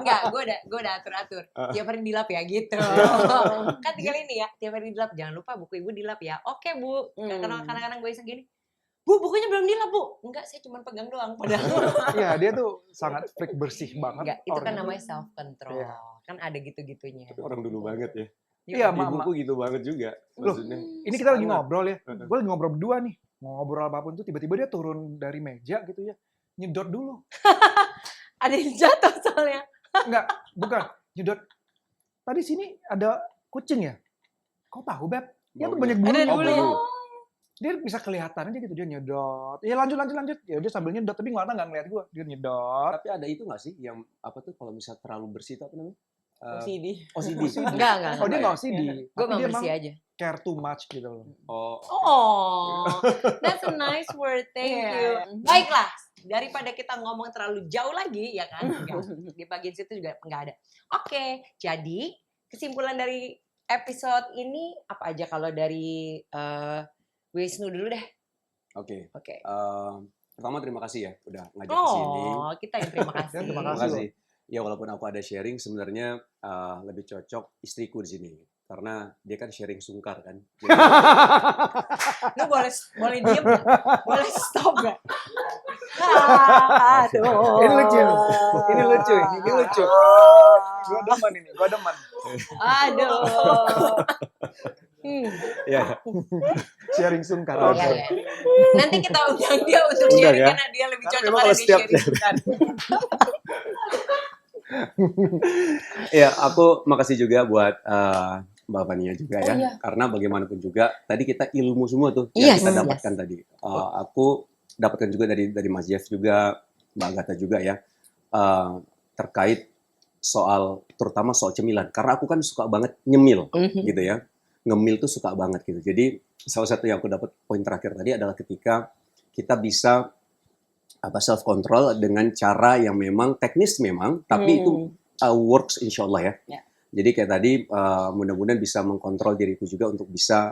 Speaker 3: enggak, gue udah atur. Tiap hari dilap ya gitu. Kan tinggal ini ya, tiap hari dilap. Jangan lupa buku ibu dilap ya. Oke bu, karena kadang-kadang gue iseng gini. Bu, bukunya belum dilap bu. Enggak, saya cuma pegang doang. Padahal
Speaker 4: Iya, dia tuh sangat freak bersih banget.
Speaker 3: enggak, itu kan
Speaker 4: orangnya.
Speaker 3: namanya self control.
Speaker 4: Iya.
Speaker 3: Kan ada gitu-gitunya.
Speaker 1: Tapi orang dulu banget ya.
Speaker 4: Iya,
Speaker 1: Ibuku gitu banget juga.
Speaker 4: Loh,
Speaker 1: Maksudnya.
Speaker 4: ini kita lagi
Speaker 1: Sangat.
Speaker 4: ngobrol ya. Gue lagi ngobrol berdua nih. Mau ngobrol apapun tuh tiba-tiba dia turun dari meja gitu ya. Nyedot dulu.
Speaker 3: Ada yang jatuh soalnya.
Speaker 4: Enggak, bukan. Nyedot. Tadi sini ada kucing ya? Kau tahu, Beb? Dia tuh
Speaker 1: Baunya.
Speaker 4: banyak bulu.
Speaker 3: Ada
Speaker 1: Oh,
Speaker 3: bulu.
Speaker 1: bulu.
Speaker 4: Dia bisa kelihatan aja gitu, dia nyedot. Ya lanjut. Ya dia sambil nyedot, tapi nggak ngeliat gue. Dia nyedot.
Speaker 1: Tapi ada itu nggak sih yang apa tuh kalau misalnya terlalu bersih itu apa namanya?
Speaker 5: OCD.
Speaker 1: OCD.
Speaker 3: Enggak.
Speaker 4: Oh, dia nggak
Speaker 1: ya?
Speaker 4: OCD.
Speaker 3: Gue
Speaker 4: Tapi
Speaker 3: mau
Speaker 4: dia
Speaker 3: bersih
Speaker 4: emang
Speaker 3: aja.
Speaker 4: care too much gitu loh.
Speaker 1: Oh.
Speaker 3: Oh, that's a nice word. Thank
Speaker 5: Iya.
Speaker 3: you. Baiklah, daripada kita ngomong terlalu jauh lagi, ya kan? Enggak. Di bagian situ juga enggak ada. Oke, jadi kesimpulan dari episode ini apa aja kalau dari Wisnu dulu deh.
Speaker 1: Oke.
Speaker 3: Oke.
Speaker 1: Pertama terima kasih ya udah ngajak ke sini.
Speaker 3: Oh, kita yang terima kasih.
Speaker 4: Ya, terima
Speaker 1: Terima
Speaker 4: kasih.
Speaker 1: kasih. Ya walaupun aku ada sharing sebenarnya lebih cocok istriku di sini karena dia kan sharing sungkar kan. Jadi,
Speaker 3: Lu boleh diem nggak? Boleh stop nggak?
Speaker 5: Aduh.
Speaker 4: Ini lucu nih. Ini lucu. Gue demen.
Speaker 3: Aduh.
Speaker 1: ya.
Speaker 4: Sharing sungkar.
Speaker 3: Iya,
Speaker 4: Oke.
Speaker 3: iya. Nanti kita undang dia untuk
Speaker 1: Undang
Speaker 3: sharing
Speaker 1: ya.
Speaker 3: karena dia lebih
Speaker 1: Tapi
Speaker 3: cocok
Speaker 1: memang
Speaker 3: karena
Speaker 1: kalau
Speaker 3: dia
Speaker 1: setiap-
Speaker 3: sharing sungkar.
Speaker 1: Ya, aku makasih juga buat Mbak Fania juga
Speaker 3: Oh,
Speaker 1: ya.
Speaker 3: iya.
Speaker 1: Karena bagaimanapun juga tadi kita ilmu semua tuh
Speaker 3: Yes,
Speaker 1: yang kita
Speaker 3: yes.
Speaker 1: dapatkan tadi. Aku dapatkan juga dari Mas Jeff juga, Mbak Agatha juga ya. Terkait soal terutama soal cemilan. Karena aku kan suka banget nyemil gitu ya. Ngemil tuh suka banget gitu. Jadi salah satu yang aku dapat poin terakhir tadi adalah ketika kita bisa self control dengan cara yang memang teknis memang, tapi itu works insya Allah ya.
Speaker 5: Ya.
Speaker 1: Jadi kayak tadi mudah-mudahan bisa mengkontrol diriku juga untuk bisa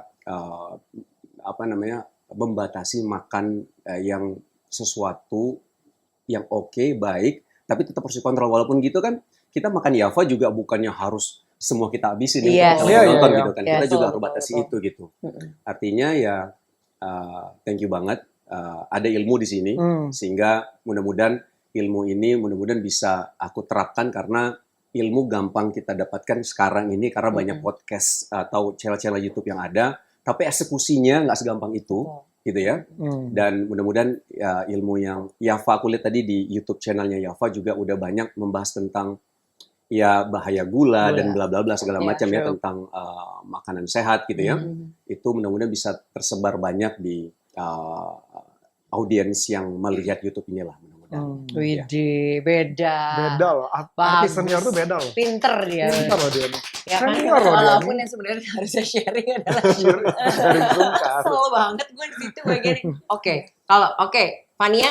Speaker 1: membatasi makan yang sesuatu yang oke, baik, tapi tetap harus dikontrol. Walaupun gitu kan kita makan Java juga bukannya harus semua kita habisin
Speaker 3: Yes.
Speaker 1: kalau
Speaker 4: Iya,
Speaker 1: nonton
Speaker 4: iya,
Speaker 1: gitu kan.
Speaker 3: iya.
Speaker 1: Kita juga
Speaker 5: Betul,
Speaker 1: harus batasi
Speaker 5: betul.
Speaker 1: itu gitu. Artinya ya thank you banget ada ilmu di sini sehingga mudah-mudahan ilmu ini bisa aku terapkan karena ilmu gampang kita dapatkan sekarang ini karena banyak podcast atau channel-channel YouTube yang ada, tapi eksekusinya nggak segampang itu, gitu ya. Dan mudah-mudahan ya, ilmu yang Yafa aku lihat tadi di YouTube channelnya Yafa juga udah banyak membahas tentang ya bahaya gula dan bla bla bla segala
Speaker 3: Iya,
Speaker 1: macam ya
Speaker 5: true.
Speaker 1: tentang makanan sehat gitu ya. Itu mudah-mudahan bisa tersebar banyak di audiens yang melihat YouTube inilah mudah-mudahan.
Speaker 3: Widih, beda.
Speaker 4: Beda loh. Artis
Speaker 3: Bagus.
Speaker 4: senior tuh beda loh.
Speaker 3: Pinter dia.
Speaker 4: Pintar loh dia nih.
Speaker 3: Ya kan,
Speaker 4: Senior loh dia
Speaker 3: walaupun
Speaker 4: nih.
Speaker 3: yang sebenarnya harusnya sharing adalah
Speaker 4: Sharing sungkar.
Speaker 3: kesel banget gue di situ bagian. Oke, Fania.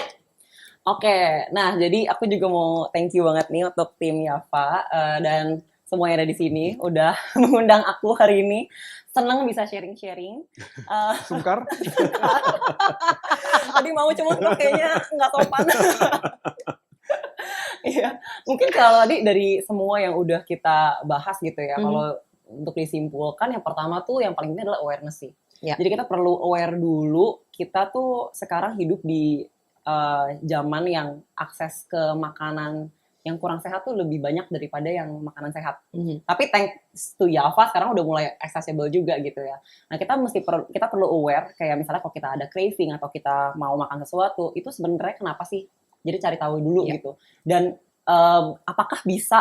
Speaker 5: Oke, nah jadi aku juga mau thank you banget nih untuk tim Yafa dan semua yang ada di sini udah mengundang aku hari ini. Senang bisa sharing-sharing.
Speaker 4: Sungkar.
Speaker 5: Tadi mau cuma kok kayaknya nggak sopan. Iya, mungkin kalau tadi dari semua yang udah kita bahas gitu ya, kalau untuk disimpulkan yang pertama tuh yang paling penting adalah awareness sih.
Speaker 3: Ya.
Speaker 5: Jadi kita perlu aware dulu, kita tuh sekarang hidup di zaman yang akses ke makanan yang kurang sehat tuh lebih banyak daripada yang makanan sehat. Tapi thanks to Yafa sekarang udah mulai accessible juga gitu ya. Nah kita perlu aware kayak misalnya kalau kita ada craving atau kita mau makan sesuatu itu sebenarnya kenapa sih? Jadi cari tahu dulu gitu. Dan apakah bisa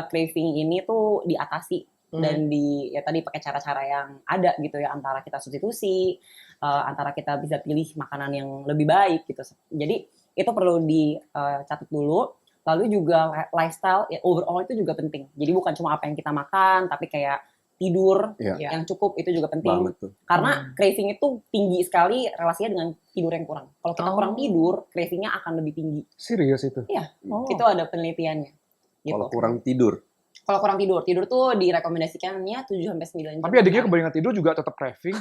Speaker 5: craving ini tuh diatasi dan ya tadi pakai cara-cara yang ada gitu ya, antara kita substitusi, antara kita bisa pilih makanan yang lebih baik gitu. Jadi itu perlu dicatat dulu. Lalu juga lifestyle ya, overall itu juga penting. Jadi bukan cuma apa yang kita makan, tapi kayak tidur yang cukup itu juga penting. Karena craving itu tinggi sekali relasinya dengan tidur yang kurang. Kalau kita kurang tidur, cravingnya akan lebih tinggi.
Speaker 4: Serius itu?
Speaker 5: Iya, itu ada penelitiannya. Gitu.
Speaker 1: Kalau kurang tidur?
Speaker 5: Kalau kurang tidur tuh direkomendasikannya 7-9 jam.
Speaker 4: Tapi adiknya kebanyakan tidur juga tetap craving.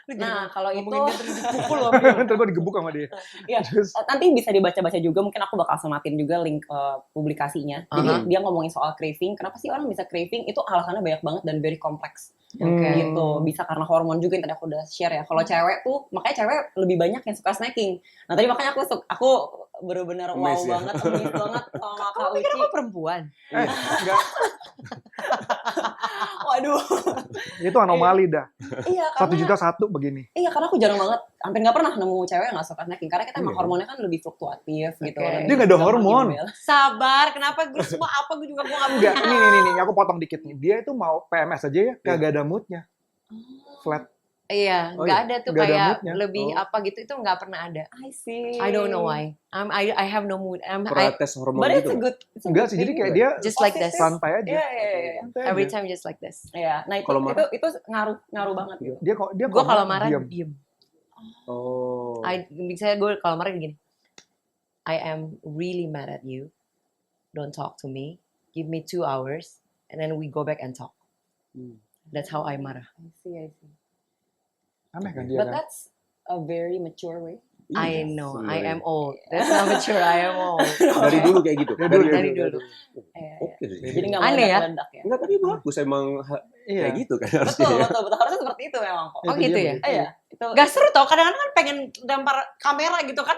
Speaker 5: Nah, kalau itu
Speaker 3: dipukul loh.
Speaker 4: Ntar gue digebuk sama dia.
Speaker 5: Ya, nanti bisa dibaca-baca juga. Mungkin aku bakal sematin juga link publikasinya. Jadi dia ngomongin soal craving. Kenapa sih orang bisa craving? Itu alasannya banyak banget dan very complex. Gitu. Bisa karena hormon juga yang tadi aku udah share ya. Kalau cewek tuh, makanya cewek lebih banyak yang suka snacking. Nah tadi makanya aku bener-bener wow banget, amazed banget sama Kak Uci.
Speaker 3: Aku perempuan.
Speaker 4: Enggak.
Speaker 5: Waduh.
Speaker 4: Itu anomali dah.
Speaker 5: Iya,
Speaker 4: 1.000.000 begini.
Speaker 5: Iya, karena aku jarang banget, hampir nggak pernah nemu cewek yang nggak suka snacking. Karena kita emang hormonnya kan lebih fluktuatif gitu.
Speaker 4: Dia nggak ada hormon.
Speaker 3: Sabar, kenapa gue semua apa gue juga gue nggak
Speaker 4: Enggak, ini aku potong dikit nih. Dia itu mau PMS aja ya, kagak ada moodnya. Flat.
Speaker 3: Iya, nggak ada tuh kayak
Speaker 4: moodnya.
Speaker 3: lebih apa gitu, itu nggak pernah ada.
Speaker 5: I see.
Speaker 3: I don't know why. I have no mood.
Speaker 1: Protes hormon
Speaker 5: But it's
Speaker 1: gitu.
Speaker 5: a good.
Speaker 4: Enggak sih, jadi kayak dia
Speaker 3: Just like this.
Speaker 4: santai aja.
Speaker 5: Iya.
Speaker 4: Santai
Speaker 3: Every
Speaker 4: aja.
Speaker 3: time just like this.
Speaker 5: Iya, nah
Speaker 1: Kalau marah?
Speaker 5: itu ngaruh banget gitu.
Speaker 4: Dia
Speaker 3: Gue kalau marah
Speaker 4: diem.
Speaker 3: diem.
Speaker 1: Oh.
Speaker 3: Misalnya gue kalau marah gini. I am really mad at you. Don't talk to me. Give me 2 hours, and then we go back and talk. That's how I marah.
Speaker 5: I see.
Speaker 4: Aneh kan dia
Speaker 5: But
Speaker 4: kan?
Speaker 5: that's a very mature way.
Speaker 3: I know. I am old. That's not mature. I am old.
Speaker 1: Dari dulu kayak gitu.
Speaker 3: Dari dulu.
Speaker 1: Oke.
Speaker 5: Jadi nggak
Speaker 3: Aneh ya?
Speaker 5: meledak ya.
Speaker 1: Enggak, tapi bagus emang
Speaker 4: Iya.
Speaker 1: kayak gitu kan harusnya.
Speaker 5: Betul. Harusnya seperti itu memang kok.
Speaker 3: Oh gitu ya?
Speaker 5: Iya. Itu
Speaker 3: Gak seru tau, kadang-kadang kan pengen dampar kamera gitu kan.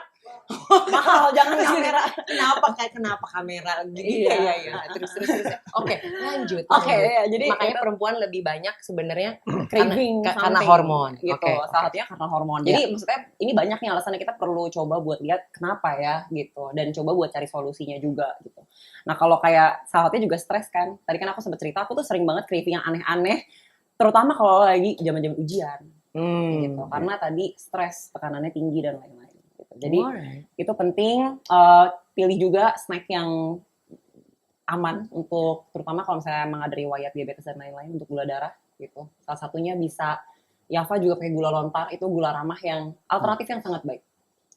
Speaker 5: mahal, jangan kamera.
Speaker 3: Kenapa kamera gini? Iya. Terus. Oke, lanjut.
Speaker 5: Oke, ya, jadi
Speaker 3: makanya
Speaker 5: itu
Speaker 3: perempuan lebih banyak sebenarnya
Speaker 5: craving
Speaker 3: karena
Speaker 5: something
Speaker 3: hormon.
Speaker 5: gitu.
Speaker 3: Oke.
Speaker 5: Salah satunya karena hormon. Jadi maksudnya ini banyak nih alasannya, kita perlu coba buat lihat kenapa ya gitu, dan coba buat cari solusinya juga gitu. Nah, kalau kayak salah satunya juga stres kan. Tadi kan aku sempat cerita aku tuh sering banget craving yang aneh-aneh, terutama kalau lagi zaman-zaman ujian. Gitu. Karena tadi stres, tekanannya tinggi dan lain-lain gitu. Jadi itu penting, pilih juga snack yang aman untuk, terutama kalau misalnya emang ada riwayat diabetes dan lain-lain, untuk gula darah gitu. Salah satunya bisa Yava juga pakai gula lontar, itu gula ramah yang alternatif yang sangat baik.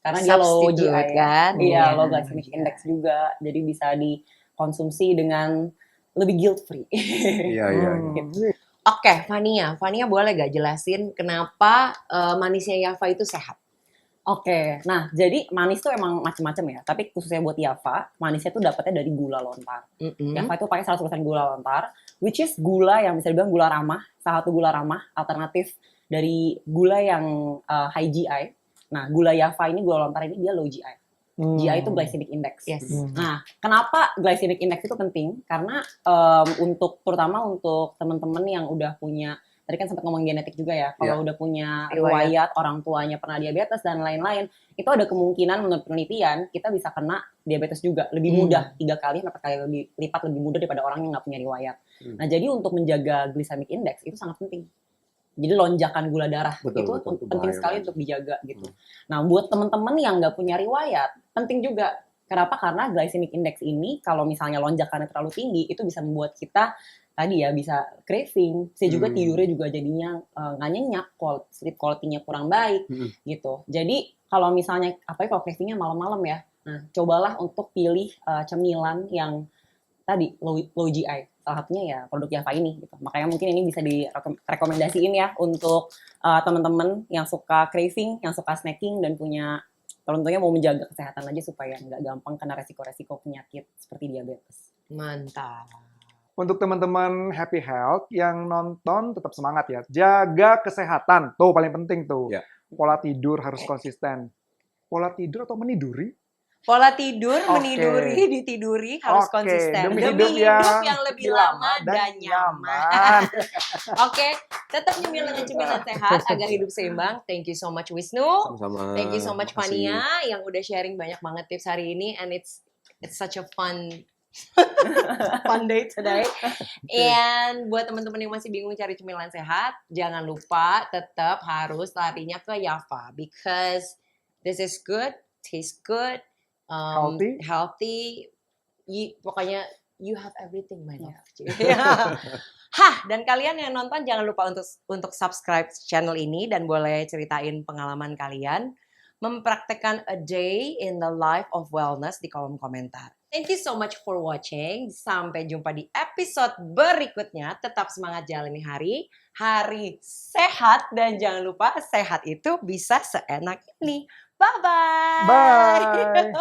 Speaker 5: Karena dia low GI
Speaker 3: kan?
Speaker 5: Iya, low glycemic index juga. Jadi bisa dikonsumsi dengan lebih guilt free.
Speaker 1: Iya.
Speaker 3: Oke, Fania boleh gak jelasin kenapa manisnya Yava itu sehat?
Speaker 5: Oke, nah jadi manis tuh emang macam-macam ya. Tapi khususnya buat Yava, manisnya tuh dapatnya dari gula lontar. Yava itu pakai 100% gula lontar, which is gula yang bisa dibilang gula ramah, salah satu gula ramah alternatif dari gula yang high GI. Nah, gula Yava ini, gula lontar ini dia low GI. GI itu glycemic index.
Speaker 3: Yes.
Speaker 5: Nah, kenapa glycemic index itu penting? Karena terutama untuk teman-teman yang udah punya, tadi kan sempat ngomong genetik juga ya, kalau udah punya riwayat orang tuanya pernah diabetes dan lain-lain, itu ada kemungkinan menurut penelitian kita bisa kena diabetes juga lebih mudah, 3 kali, 4 kali lipat lebih mudah daripada orang yang nggak punya riwayat. Nah, jadi untuk menjaga glycemic index itu sangat penting. Jadi lonjakan gula darah itu penting sekali untuk dijaga gitu. Nah, buat teman-teman yang nggak punya riwayat, penting juga. Kenapa? Karena glycemic index ini kalau misalnya lonjakannya terlalu tinggi, itu bisa membuat kita tadi ya bisa craving, bisa juga tidurnya juga jadinya nggak nyenyak, sleep quality-nya kurang baik gitu. Jadi kalau misalnya apalagi kalau cravingnya malam-malam ya, nah cobalah untuk pilih cemilan yang tadi low GI. Salah satunya ya produk Yava ini gitu. Makanya mungkin ini bisa direkomendasiin ya untuk teman-teman yang suka craving, yang suka snacking dan punya, tentunya mau menjaga kesehatan aja supaya nggak gampang kena resiko-resiko penyakit seperti diabetes.
Speaker 3: Mantap.
Speaker 4: Untuk teman-teman happy health yang nonton tetap semangat ya. Jaga kesehatan. Tuh paling penting tuh.
Speaker 1: Ya.
Speaker 4: Pola tidur harus konsisten. Pola tidur atau meniduri?
Speaker 3: Pola tidur, meniduri, ditiduri harus konsisten.
Speaker 4: Demi
Speaker 3: Demi
Speaker 4: hidup
Speaker 3: yang lebih lama dan nyaman. Oke, tetap nyemilin cemilan sehat agar hidup seimbang. Thank you so much Wisnu.
Speaker 1: Sama-sama.
Speaker 3: Thank you so much
Speaker 1: Makasih.
Speaker 3: Fania yang udah sharing banyak banget tips hari ini, and it's such a fun Fun day today. And buat teman-teman yang masih bingung cari cemilan sehat, jangan lupa tetap harus larinya ke Java because this is good, tastes good, healthy. Pokoknya you have everything, my love. Hah, dan kalian yang nonton jangan lupa untuk subscribe channel ini dan boleh ceritain pengalaman kalian mempraktekkan a day in the life of wellness di kolom komentar. Thank you so much for watching. Sampai jumpa di episode berikutnya. Tetap semangat jalani hari sehat dan jangan lupa sehat itu bisa seenak ini. Bye-bye.
Speaker 4: Bye.